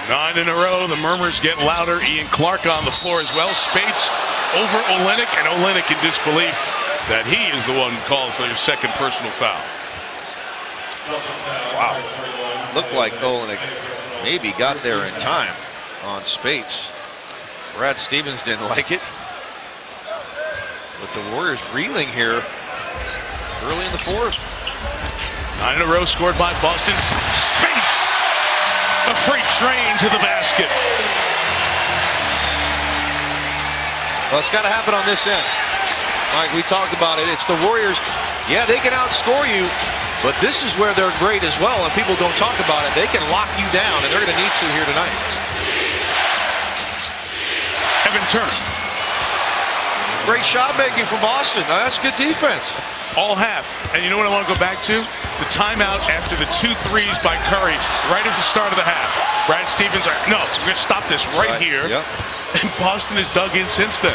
9 in a row. The murmurs get louder. Ian Clark on the floor as well. Spates over Olynyk, and Olynyk in disbelief that he is the one who calls for his second personal foul. Wow. Looked like Olynyk maybe got there in time on Spates. Brad Stevens didn't like it. But the Warriors reeling here early in the fourth. 9 in a row scored by Boston. Spates! A freight train to the basket. Well, it's got to happen on this end. Mike, we talked about it. It's the Warriors. Yeah, they can outscore you, but this is where they're great as well, and people don't talk about it. They can lock you down, and they're going to need to here tonight. Evan Turner. Great shot making from Boston. Now, that's good defense. All half. And you know what I want to go back to? The timeout after the 2 threes by Curry right at the start of the half. Brad Stevens, no, we're going to stop this right here. Yep. And Boston has dug in since then.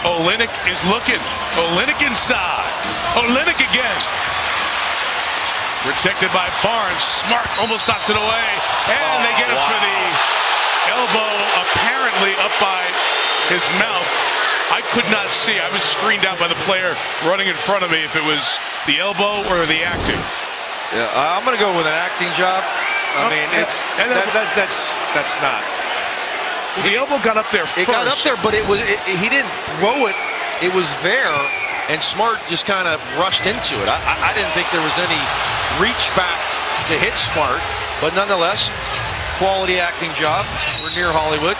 Olynyk is looking. Olynyk inside. Olynyk again. Protected by Barnes. Smart almost knocked it away. And they get it for the elbow apparently up by his mouth. I could not see. I was screened out by the player running in front of me if it was the elbow or the acting. Yeah, I'm going to go with an acting job. I mean, that's not. Well, the elbow got up there first. It got up there, but he didn't throw it. It was there, and Smart just kind of rushed into it. I didn't think there was any reach back to hit Smart, but nonetheless, quality acting job. We're near Hollywood.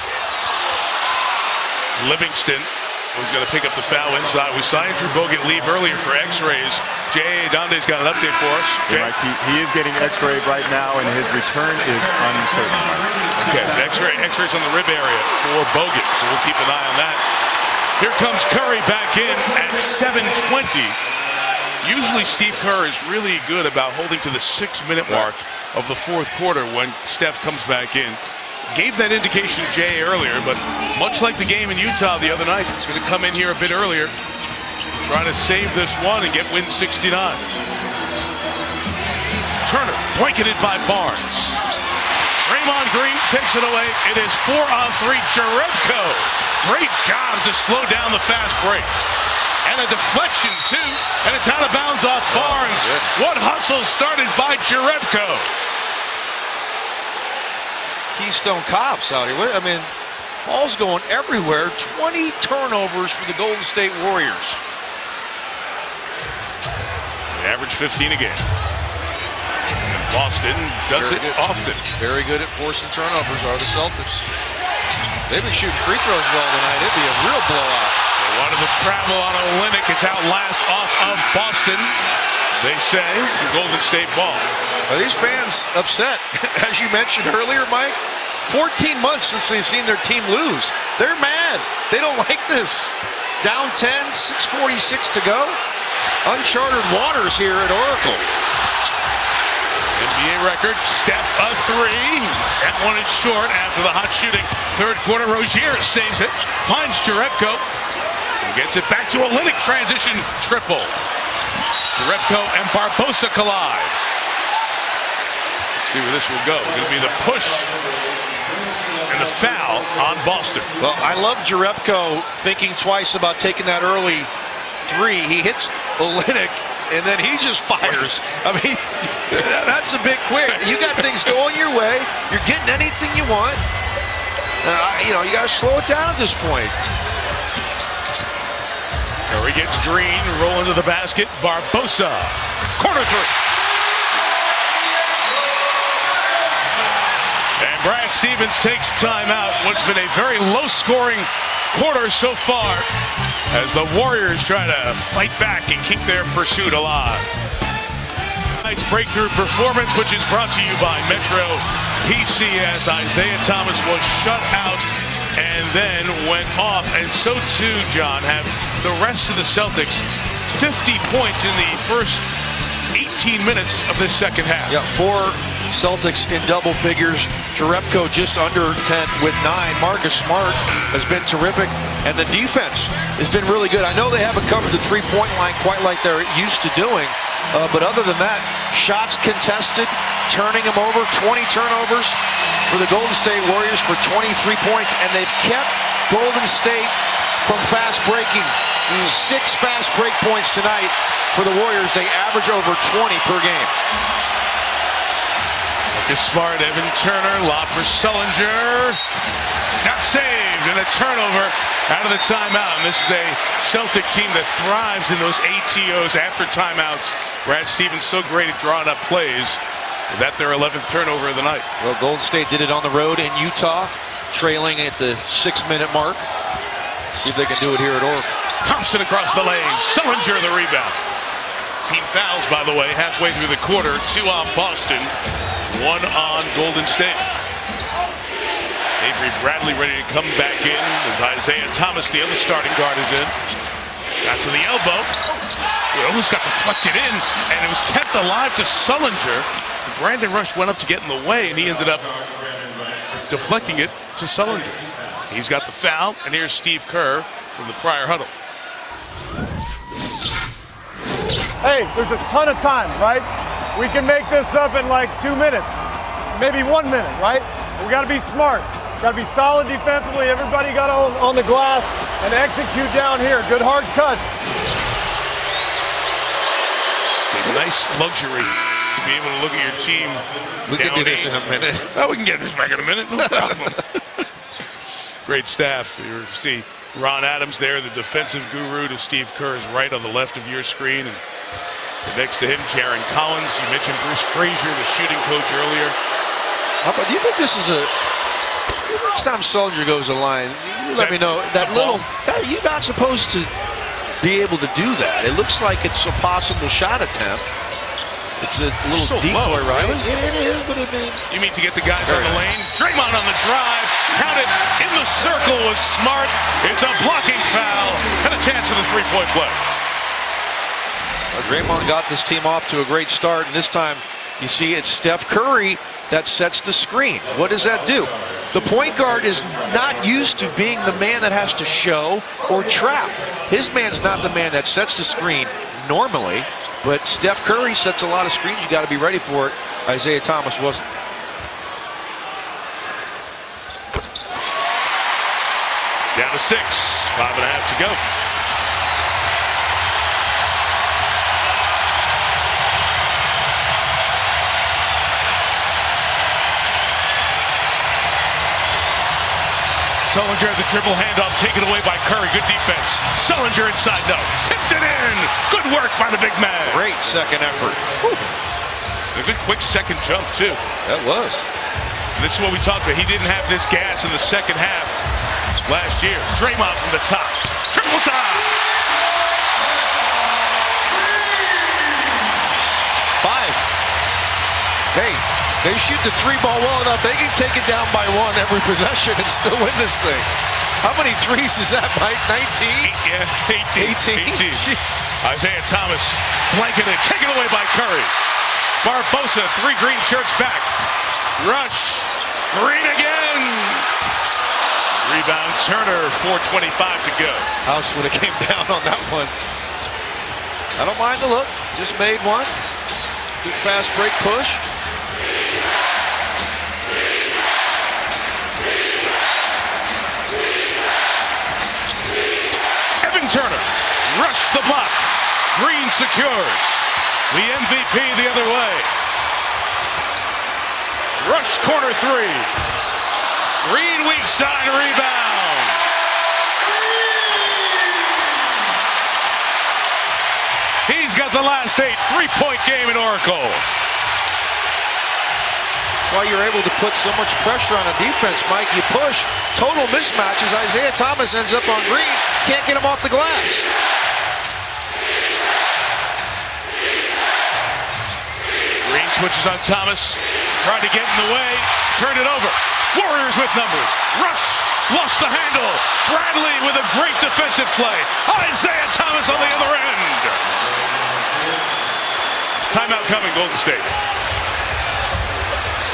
Livingston was going to pick up the foul inside. We saw Andrew Bogut leave earlier for x-rays. Jay Donde's got an update for us. Yeah, he is getting x-rayed right now, and his return is uncertain. Okay, x-rays on the rib area for Bogut, so we'll keep an eye on that. Here comes Curry back in at 7:20. Usually Steve Kerr is really good about holding to the 6-minute mark of the fourth quarter when Steph comes back in. Gave that indication to Jay earlier, but much like the game in Utah the other night, he's going to come in here a bit earlier, trying to save this one and get win 69. Turner blanketed by Barnes. Draymond Green takes it away. It is 4-on-3. Jerebko. Great job to slow down the fast break. And a deflection, too. And it's out of bounds off Barnes. What hustle started by Jerebko. Keystone Cops out here. I mean, ball's going everywhere. 20 turnovers for the Golden State Warriors. They average 15 a game. And Boston does it often. Very good at forcing turnovers are the Celtics. They've been shooting free throws well tonight. It'd be a real blowout. They wanted to travel on Olynyk. It's out last off of Boston. They say the Golden State ball. Are these fans upset? As you mentioned earlier, Mike, 14 months since they've seen their team lose. They're mad. They don't like this. Down 10, 6:46 to go. Uncharted waters here at Oracle. NBA record. Steph a three. That one is short after the hot shooting. Third quarter, Rozier saves it. Finds Jerebko. And gets it back to a Olynyk transition triple. Jerebko and Barbosa collide. Let's see where this will go. It's going to be the push and the foul on Boston. Well, I love Jerebko thinking twice about taking that early three. He hits Olynyk, and then he just fires. I mean, that's a bit quick. You got things going your way. You're getting anything you want. You know, you got to slow it down at this point. Curry gets Green, rolling to the basket. Barbosa, corner three. And Brad Stevens takes timeout. What's been a very low-scoring quarter so far, as the Warriors try to fight back and keep their pursuit alive. Tonight's breakthrough performance, which is brought to you by Metro PCS. Isaiah Thomas was shut out and then went off, and so too, John, have the rest of the Celtics. 50 points in the first 18 minutes of this second half. Yeah, 4 Celtics in double figures. Jerebko just under 10 with 9. Marcus Smart has been terrific, and the defense has been really good. I know they haven't covered the three-point line quite like they're used to doing, but other than that, shots contested, turning them over, 20 turnovers for the Golden State Warriors for 23 points, and they've kept Golden State from fast breaking. 6 fast break points tonight for the Warriors. They average over 20 per game. Marcus Smart, Evan Turner, lob for Sullinger. Not saved, and a turnover out of the timeout. And this is a Celtic team that thrives in those ATOs after timeouts. Brad Stevens so great at drawing up plays. Is that their 11th turnover of the night? Well, Golden State did it on the road in Utah, trailing at the 6-minute mark. See if they can do it here at Oracle. Thompson across the lane. Sullinger the rebound. Team fouls, by the way, halfway through the quarter. 2 on Boston, 1 on Golden State. Avery Bradley ready to come back in as Isaiah Thomas, the other starting guard, is in. Got to the elbow. It almost got deflected in, and it was kept alive to Sullinger. Brandon Rush went up to get in the way, and he ended up deflecting it to Sullinger. He's got the foul, and here's Steve Kerr from the prior huddle. Hey, there's a ton of time, right? We can make this up in like 2 minutes, maybe 1 minute, right? We got to be smart. Got to be solid defensively. Everybody got on the glass and execute down here. Good hard cuts. It's a nice luxury to be able to look at your team. We can do this in a minute. Oh, we can get this back in a minute. No problem. Great staff. You see Ron Adams there, the defensive guru, to Steve Kerr's right on the left of your screen. And next to him, Jaron Collins. You mentioned Bruce Frazier, the shooting coach, earlier. How about, do you think this is a... Next time Sullinger goes to the line, you let me know. That little... you're not supposed to be able to do that. It looks like it's a possible shot attempt. It's a little so decoy, low, right? Really? It is, but I mean... You mean to get the guys on the lane? Draymond on the drive. Counted in the circle was Smart. It's a blocking foul and a chance for the three-point play. Well, Draymond got this team off to a great start, and this time you see it's Steph Curry that sets the screen. What does that do? The point guard is not used to being the man that has to show or trap. His man's not the man that sets the screen normally, but Steph Curry sets a lot of screens. You got to be ready for it. Isaiah Thomas wasn't. Down to 6, 5.5 to go. Sullinger, the dribble handoff taken away by Curry. Good defense. Sullinger inside, no. Tipped it in. Good work by the big man. Great second effort. Whew. A good quick second jump, too. That was. And this is what we talked about. He didn't have this gas in the second half last year. Draymond from the top. Triple top. 5. Hey. They shoot the 3-ball well enough, they can take it down by 1 every possession and still win this thing. How many threes is that, Mike? 19? Yeah, 18. 18. Isaiah Thomas blanketed, taken away by Curry. Barbosa, 3 green shirts back. Rush. Green again. Rebound Turner, 4:25 to go. House would have came down on that one. I don't mind the look. Just made one. Good fast break push. Turner, rush the block. Green secures. The MVP the other way. Rush corner 3. Green weak side rebound. He's got the last 8. 3-point game in Oracle. Why you're able to put so much pressure on a defense, Mike. You push, total mismatches. Isaiah Thomas ends up on Green. Can't get him off the glass. Green switches on Thomas. Tried to get in the way. Turned it over. Warriors with numbers. Rush. Lost the handle. Bradley with a great defensive play. Isaiah Thomas on the other end. Timeout coming, Golden State.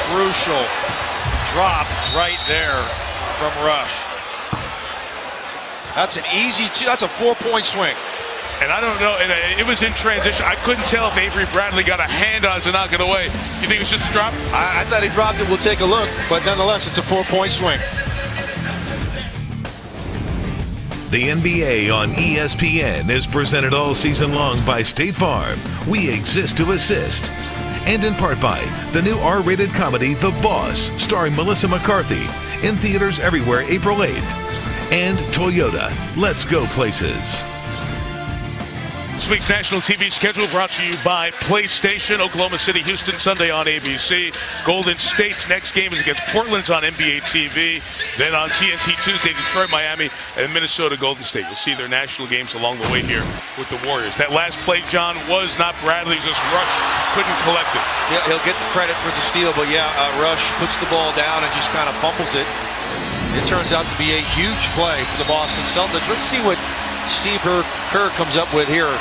Crucial drop right there from Rush. That's an easy that's a 4-point swing. And I don't know, and it was in transition. I couldn't tell if Avery Bradley got a hand on it to knock it away. You think it was just a drop? I thought he dropped it. We'll take a look. But nonetheless, it's a 4-point swing. The NBA on ESPN is presented all season long by State Farm. We exist to assist. And in part by the new R-rated comedy The Boss, starring Melissa McCarthy, in theaters everywhere April 8th. And Toyota, let's go places. This week's national TV schedule brought to you by PlayStation. Oklahoma City, Houston, Sunday on ABC. Golden State's next game is against Portland's on NBA TV. Then on TNT Tuesday, Detroit, Miami, and Minnesota, Golden State. You'll see their national games along the way here with the Warriors. That last play, John, was not Bradley's. Just Rush couldn't collect it. Yeah, he'll get the credit for the steal, but yeah, Rush puts the ball down and just kind of fumbles it. It turns out to be a huge play for the Boston Celtics. Let's see what Steve Kerr comes up with here.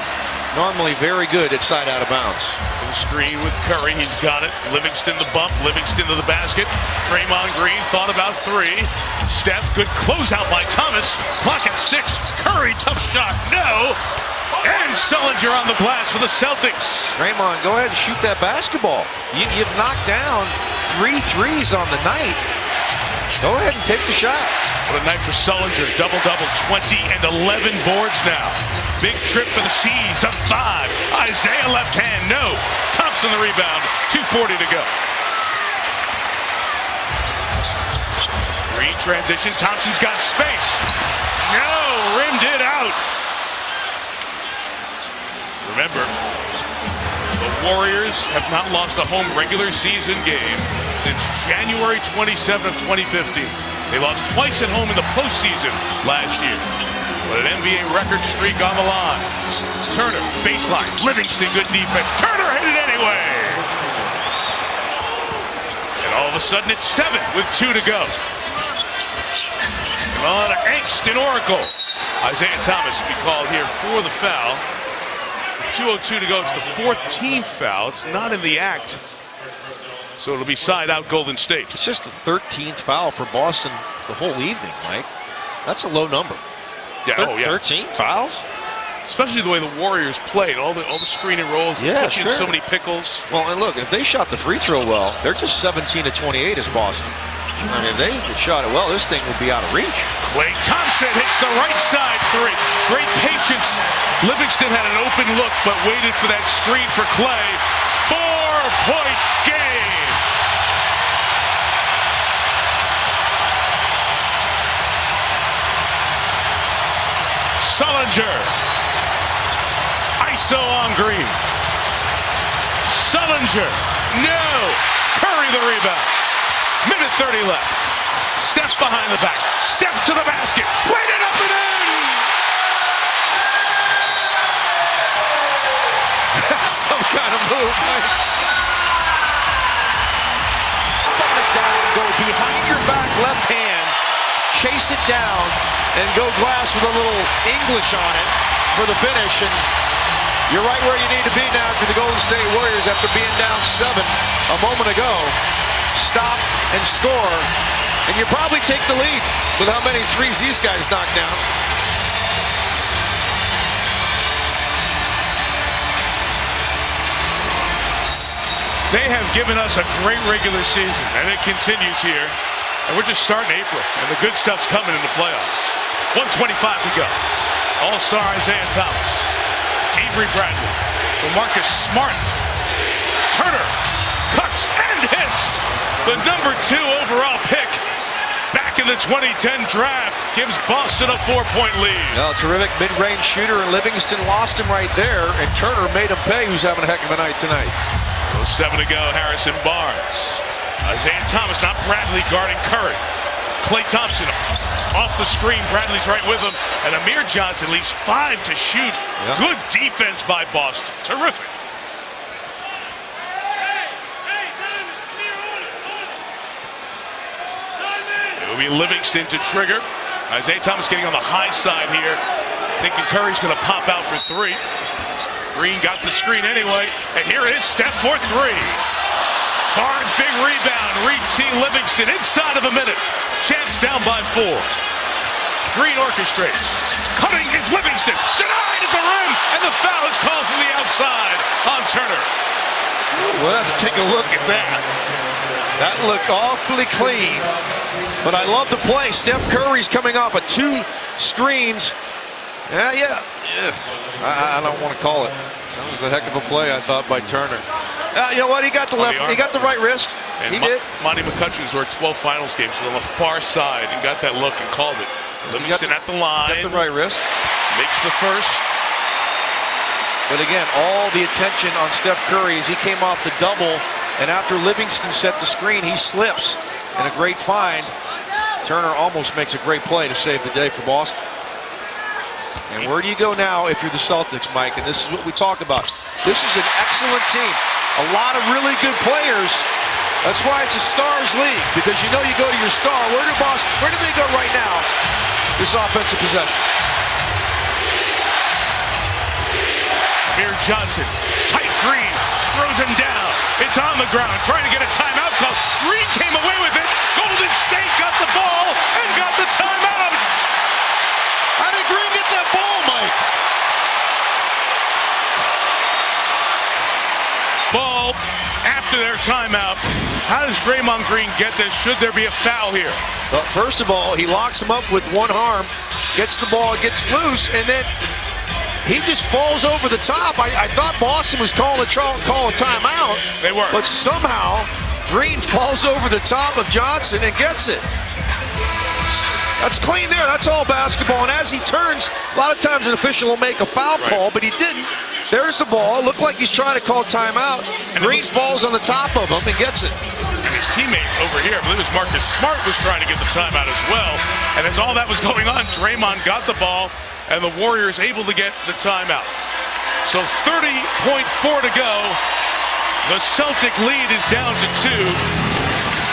Normally very good at side out of bounds. From the screen with Curry, he's got it. Livingston the bump, Livingston to the basket. Draymond Green thought about 3. Steph, good closeout by Thomas. Clock at 6. Curry, tough shot, no. And Sullinger on the glass for the Celtics. Draymond, go ahead and shoot that basketball. You've knocked down 3 threes on the night. Go ahead and take the shot. What a night for Sullinger. Double-double, 20 and 11 boards now. Big trip for the Seas, up 5. Isaiah left hand, no. Thompson the rebound, 2:40 to go. Green transition, Thompson's got space. No, rimmed it out. Remember, the Warriors have not lost a home regular season game since January 27 of 2015. They lost twice at home in the postseason last year. But an NBA record streak on the line. Turner, baseline, Livingston, good defense. Turner hit it anyway. And all of a sudden it's 7 with 2 to go. A lot of angst in Oracle. Isaiah Thomas will be called here for the foul. 2:02 to go. It's the 4th team foul. It's not in the act. So it'll be side out Golden State. It's just the 13th foul for Boston the whole evening, Mike. That's a low number. Yeah, 13 fouls? Especially the way the Warriors played. All the screen and rolls. Yeah, sure. So many pickles. Well, and look, if they shot the free throw well, they're just 17 to 28 as Boston. I mean, if they shot it well, this thing would be out of reach. Klay Thompson hits the right side 3. Great patience. Livingston had an open look, but waited for that screen for Klay. 4-point game. Sullinger. ISO on Green. Sullinger. No. Curry the rebound. Minute 30 left. Steph behind the back. Steph to the basket. Laid it up and in. That's some kind of move, Mike. Up and down, go behind your back left hand, chase it down, and go glass with a little English on it for the finish. And You're right where you need to be now for the Golden State Warriors after being down 7 a moment ago. Stop and score, and you probably take the lead with how many threes these guys knocked down. They have given us a great regular season, and it continues here. And we're just starting April, and the good stuff's coming in the playoffs. 1:25 to go. All-star Isaiah Thomas, Avery Bradley, LaMarcus Smart, Turner cuts and hits. The number 2 overall pick back in the 2010 draft gives Boston a 4-point lead. Well, terrific mid-range shooter, and Livingston lost him right there, and Turner made him pay, who's having a heck of a night tonight. 7 to go, Harrison Barnes. Isaiah Thomas, not Bradley, guarding Curry. Klay Thompson off the screen. Bradley's right with him. And Amir Johnson leaves 5 to shoot. Yeah. Good defense by Boston. Terrific. It will be Livingston to trigger. Isaiah Thomas getting on the high side here. Thinking Curry's going to pop out for 3. Green got the screen anyway. And here it is, Steph for 3. Barnes, big rebound. Reed T. Livingston inside of a minute. Champs down by 4. Green orchestrates. Cutting is Livingston. Denied at the rim. And the foul is called from the outside on Turner. We'll have to take a look at that. That looked awfully clean. But I love the play. Steph Curry's coming off of 2 screens. Yeah. I don't want to call it. That was a heck of a play, I thought, by Turner. You know what? He got the left. He got the right wrist. And he did. Monty McCutcheon's worked 12 finals games on the far side and got that look and called it. Livingston at the line. Got the right wrist. Makes the first. But again, all the attention on Steph Curry as he came off the double, and after Livingston set the screen, he slips. And a great find. Turner almost makes a great play to save the day for Boston. And where do you go now if you're the Celtics, Mike? And this is what we talk about. This is an excellent team. A lot of really good players. That's why it's a stars league, because you know you go to your star. Where do they go right now? This offensive possession. Amir Johnson, tight Green, throws him down. It's on the ground, trying to get a timeout call. Green came away with it. Golden State got the ball and got the timeout. How did Green get that ball, Mike? Ball after their timeout. How does Draymond Green get this? Should there be a foul here? Well, first of all, he locks him up with one arm, gets the ball, gets loose, and then he just falls over the top. I thought Boston was calling a timeout. They were. But somehow, Green falls over the top of Johnson and gets it. That's clean there. That's all basketball. And as he turns, a lot of times an official will make a foul call, but he didn't. There's the ball. Looked like he's trying to call timeout. Green falls on the top of him and gets it. His teammate over here, I believe it was Marcus Smart, was trying to get the timeout as well. And as all that was going on, Draymond got the ball, and the Warriors able to get the timeout. So 30.4 to go. The Celtic lead is down to 2.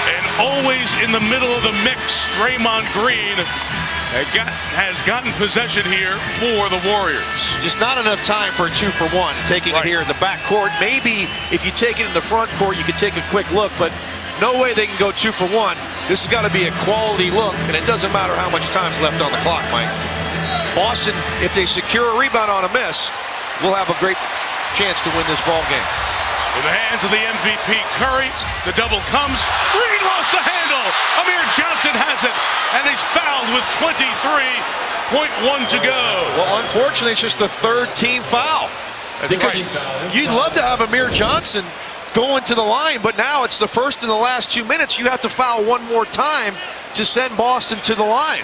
And always in the middle of the mix, Draymond Green has gotten possession here for the Warriors. Just not enough time for a 2-for-1, taking it here in the back court. Maybe if you take it in the front court, you could take a quick look, but no way they can go 2-for-1. This has got to be a quality look, and it doesn't matter how much time's left on the clock, Mike. Boston, if they secure a rebound on a miss, will have a great chance to win this ball game. In the hands of the MVP, Curry. The double comes. Green lost the handle. Amir Johnson has it. And he's fouled with 23.1 to go. Well, unfortunately, it's just the 3rd team foul. Because you'd love to have Amir Johnson going to the line, but now it's the first in the last 2 minutes. You have to foul one more time to send Boston to the line.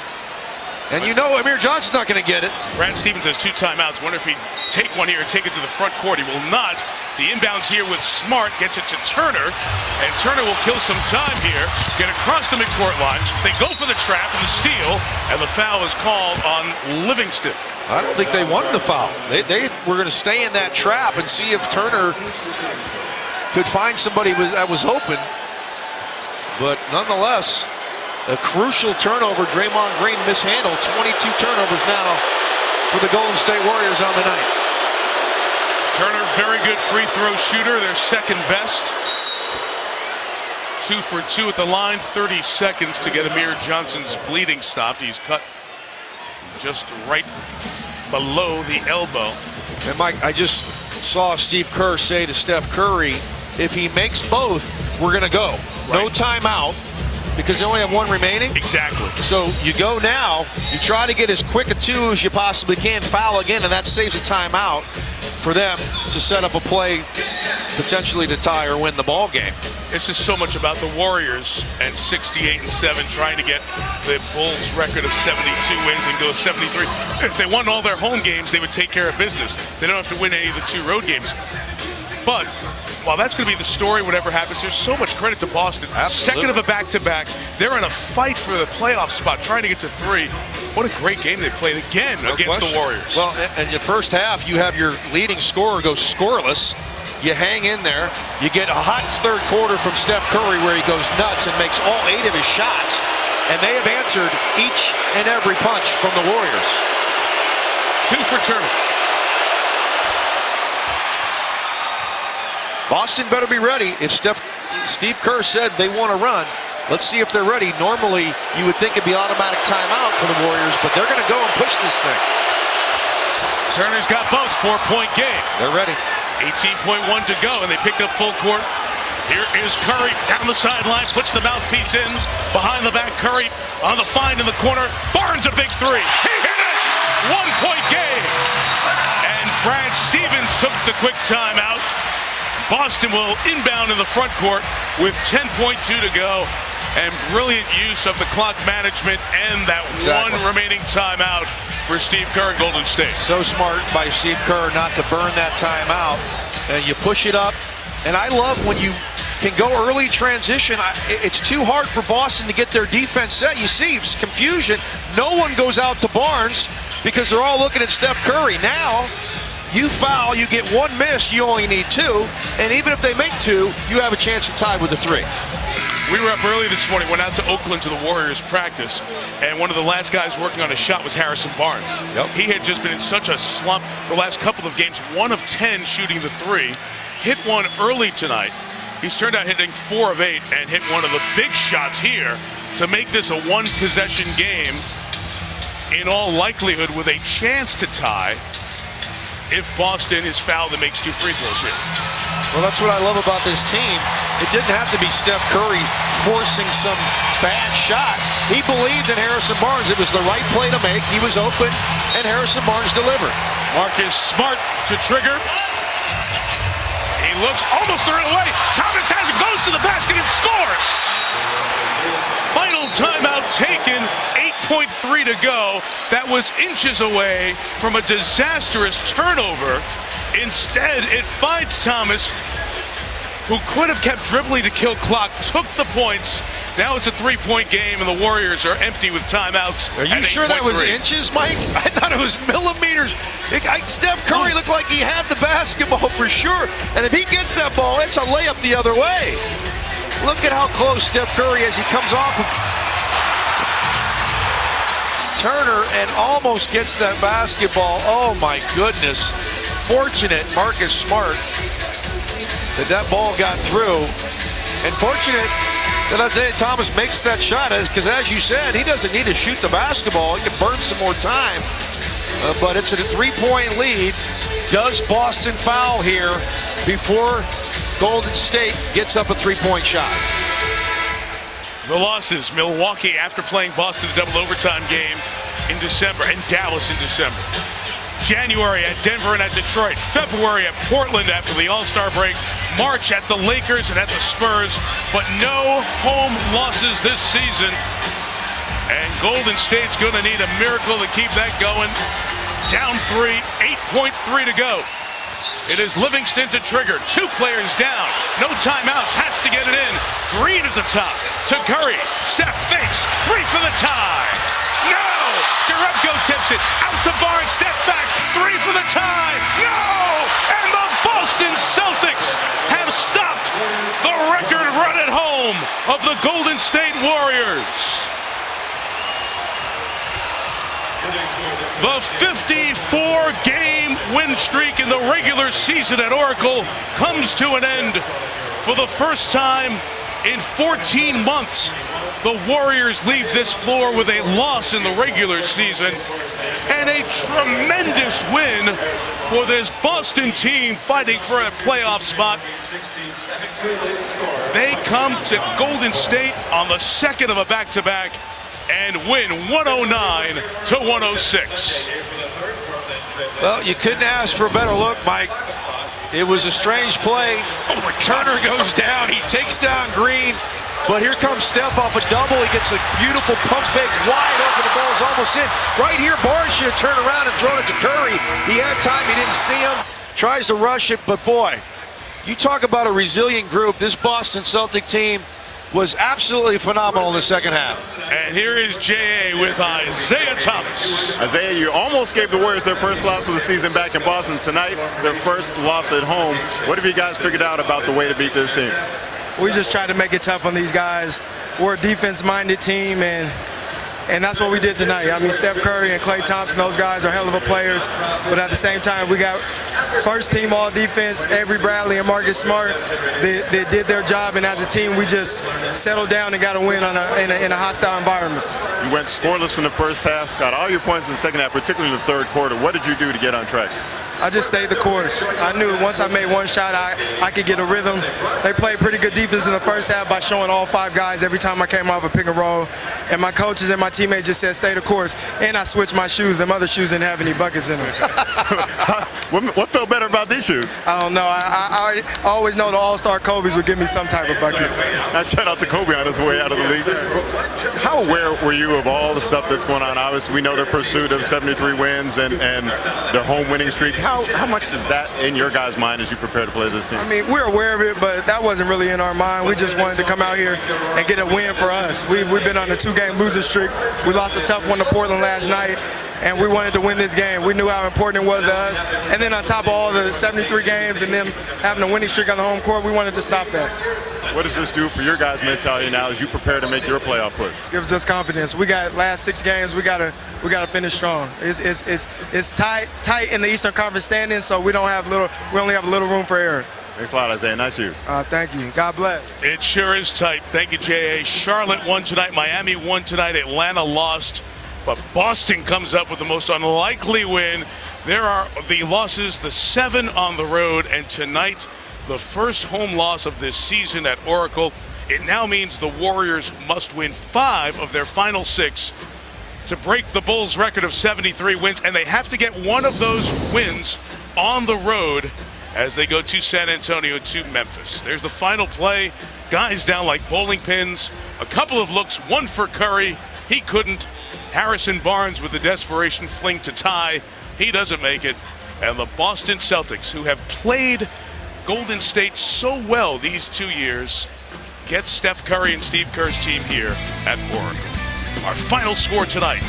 And you know Amir Johnson's not going to get it. Brad Stevens has 2 timeouts. Wonder if he'd take one here and take it to the front court. He will not. The inbounds here with Smart gets it to Turner. And Turner will kill some time here. Get across the midcourt line. They go for the trap and the steal. And the foul is called on Livingston. I don't think they wanted the foul. They were going to stay in that trap and see if Turner could find somebody that was open. But nonetheless, a crucial turnover. Draymond Green mishandled. 22 turnovers now for the Golden State Warriors on the night. Turner, very good free throw shooter, their second best. 2 for 2 at the line, 30 seconds to get Amir Johnson's bleeding stopped. He's cut just right below the elbow. And Mike, I just saw Steve Kerr say to Steph Curry, if he makes both, we're going to go. Right. No timeout, because they only have one remaining. Exactly. So you go now, you try to get as quick a 2 as you possibly can, foul again, and that saves a timeout for them to set up a play potentially to tie or win the ball game. This is so much about the Warriors and 68-7 trying to get the Bulls record of 72 wins and go 73. If they won all their home games, they would take care of business. They don't have to win any of the 2 road games. But while that's going to be the story, whatever happens, there's so much credit to Boston. Absolutely. Second of a back-to-back. They're in a fight for the playoff spot, trying to get to 3. What a great game they played again against the Warriors. Well, in the first half, you have your leading scorer go scoreless. You hang in there. You get a hot third quarter from Steph Curry where he goes nuts and makes all 8 of his shots. And they have answered each and every punch from the Warriors. 2 for Turner. Boston better be ready. If Steve Kerr said they want to run, let's see if they're ready. Normally, you would think it'd be automatic timeout for the Warriors, but they're going to go and push this thing. Turner's got both. 4-point game. They're ready. 18.1 to go, and they picked up full court. Here is Curry down the sideline, puts the mouthpiece in. Behind the back, Curry on the find in the corner. Barnes a big 3. He hit it! 1-point game. And Brad Stevens took the quick timeout. Boston will inbound in the front court with 10.2 to go. And brilliant use of the clock management and that one remaining timeout for Steve Kerr and Golden State. So smart by Steve Kerr not to burn that timeout. And you push it up. And I love when you can go early transition. It's too hard for Boston to get their defense set. You see, it's confusion. No one goes out to Barnes because they're all looking at Steph Curry. Now, you foul, you get 1 miss, you only need 2. And even if they make 2, you have a chance to tie with a 3. We were up early this morning, went out to Oakland to the Warriors practice, and one of the last guys working on a shot was Harrison Barnes. Yep. He had just been in such a slump the last couple of games, 1 of 10 shooting the 3. Hit one early tonight. He's turned out hitting 4 of 8 and hit one of the big shots here to make this a 1-possession game, in all likelihood with a chance to tie if Boston is fouled and makes 2 free throws here. Well, that's what I love about this team. It didn't have to be Steph Curry forcing some bad shot. He believed in Harrison Barnes. It was the right play to make. He was open, and Harrison Barnes delivered. Marcus Smart to trigger. He looks almost threw it away. Thomas has it, goes to the basket and scores. Final timeout taken, 8.3 to go. That was inches away from a disastrous turnover. Instead, it finds Thomas, who could have kept dribbling to kill clock, took the points. Now it's a 3-point game, and the Warriors are empty with timeouts. Are you sure that was inches, Mike? I thought it was millimeters. Steph Curry looked like he had the basketball for sure. And if he gets that ball, it's a layup the other way. Look at how close Steph Curry is. He comes off of Turner and almost gets that basketball. Oh, my goodness. Fortunate Marcus Smart that ball got through. And fortunate that Isaiah Thomas makes that shot, because as you said, he doesn't need to shoot the basketball. He can burn some more time. But it's a 3-point lead. Does Boston foul here before Golden State gets up a 3-point shot? The losses, Milwaukee after playing Boston a double overtime game in December, and Dallas in December. January at Denver and at Detroit. February at Portland after the All-Star break. March at the Lakers and at the Spurs. But no home losses this season. And Golden State's going to need a miracle to keep that going. Down 3, 8.3 to go. It is Livingston to trigger. 2 players down. No timeouts. Has to get it in. Green at the top. To Curry. Steph fakes. 3 for the tie. No! Jerebko tips it. Out to Barnes. Step back. 3 for the tie. No! And the Boston Celtics have stopped the record run at home of the Golden State Warriors. The 54-game win streak in the regular season at Oracle comes to an end. For the first time in 14 months, the Warriors leave this floor with a loss in the regular season and a tremendous win for this Boston team fighting for a playoff spot. They come to Golden State on the second of a back-to-back and win 109-106. Well, you couldn't ask for a better look, Mike. It was a strange play. Turner goes down. He takes down Green. But here comes Steph off a double. He gets a beautiful pump fake wide open. The ball's almost in. Right here, Barnes should have turned around and thrown it to Curry. He had time. He didn't see him. Tries to rush it, but boy, you talk about a resilient group. This Boston Celtic team was absolutely phenomenal in the second half. And here is J.A. with Isaiah Thomas. Isaiah, you almost gave the Warriors their first loss of the season back in Boston. Tonight, their first loss at home. What have you guys figured out about the way to beat this team? We just try to make it tough on these guys. We're a defense-minded team, and that's what we did tonight. I mean, Steph Curry and Klay Thompson, those guys are hell of a players. But at the same time, we got first-team all-defense, Avery Bradley and Marcus Smart. They did their job, and as a team, we just settled down and got a win in a hostile environment. You went scoreless in the first half, got all your points in the second half, particularly in the third quarter. What did you do to get on track? I just stayed the course. I knew once I made one shot, I could get a rhythm. They played pretty good defense in the first half by showing all 5 guys every time I came off a pick and roll. And my coaches and my teammates just said, stay the course. And I switched my shoes. Them other shoes didn't have any buckets in them. What felt better about these shoes? I don't know. I always know the All-Star Kobe's would give me some type of buckets. Shout out to Kobe on his way out of the league. How aware were you of all the stuff that's going on? Obviously, we know their pursuit of 73 wins and their home winning streak. How much is that in your guys' mind as you prepare to play this team? I mean, we're aware of it, but that wasn't really in our mind. We just wanted to come out here and get a win for us. We've been on a 2-game losing streak. We lost a tough one to Portland last night, and we wanted to win this game. We knew how important it was to us. And then on top of all the 73 games and them having a winning streak on the home court, we wanted to stop that. What does this do for your guys' mentality now as you prepare to make your playoff push? Gives us confidence. We got last 6 games. We gotta finish strong. It's tight in the Eastern Conference standings, so we only have a little room for error. Thanks a lot, Isaiah. Nice shoes. Thank you. God bless. It sure is tight. Thank you, J.A. Charlotte won tonight. Miami won tonight. Atlanta lost. But Boston comes up with the most unlikely win. There are the losses, the 7 on the road, and tonight, the first home loss of this season at Oracle. It now means the Warriors must win 5 of their final 6 to break the Bulls' record of 73 wins, and they have to get one of those wins on the road as they go to San Antonio, to Memphis. There's the final play. Guys down like bowling pins. A couple of looks, one for Curry. He couldn't. Harrison Barnes with the desperation fling to tie. He doesn't make it. And the Boston Celtics, who have played Golden State so well these 2 years, get Steph Curry and Steve Kerr's team here at Oracle. Our final score tonight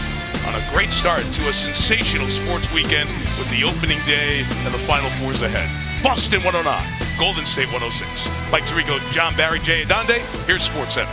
on a great start to a sensational sports weekend with the opening day and the Final Fours ahead. Boston 109, Golden State 106. Mike Tirico, John Barry, Jay Adonde. Here's SportsCenter.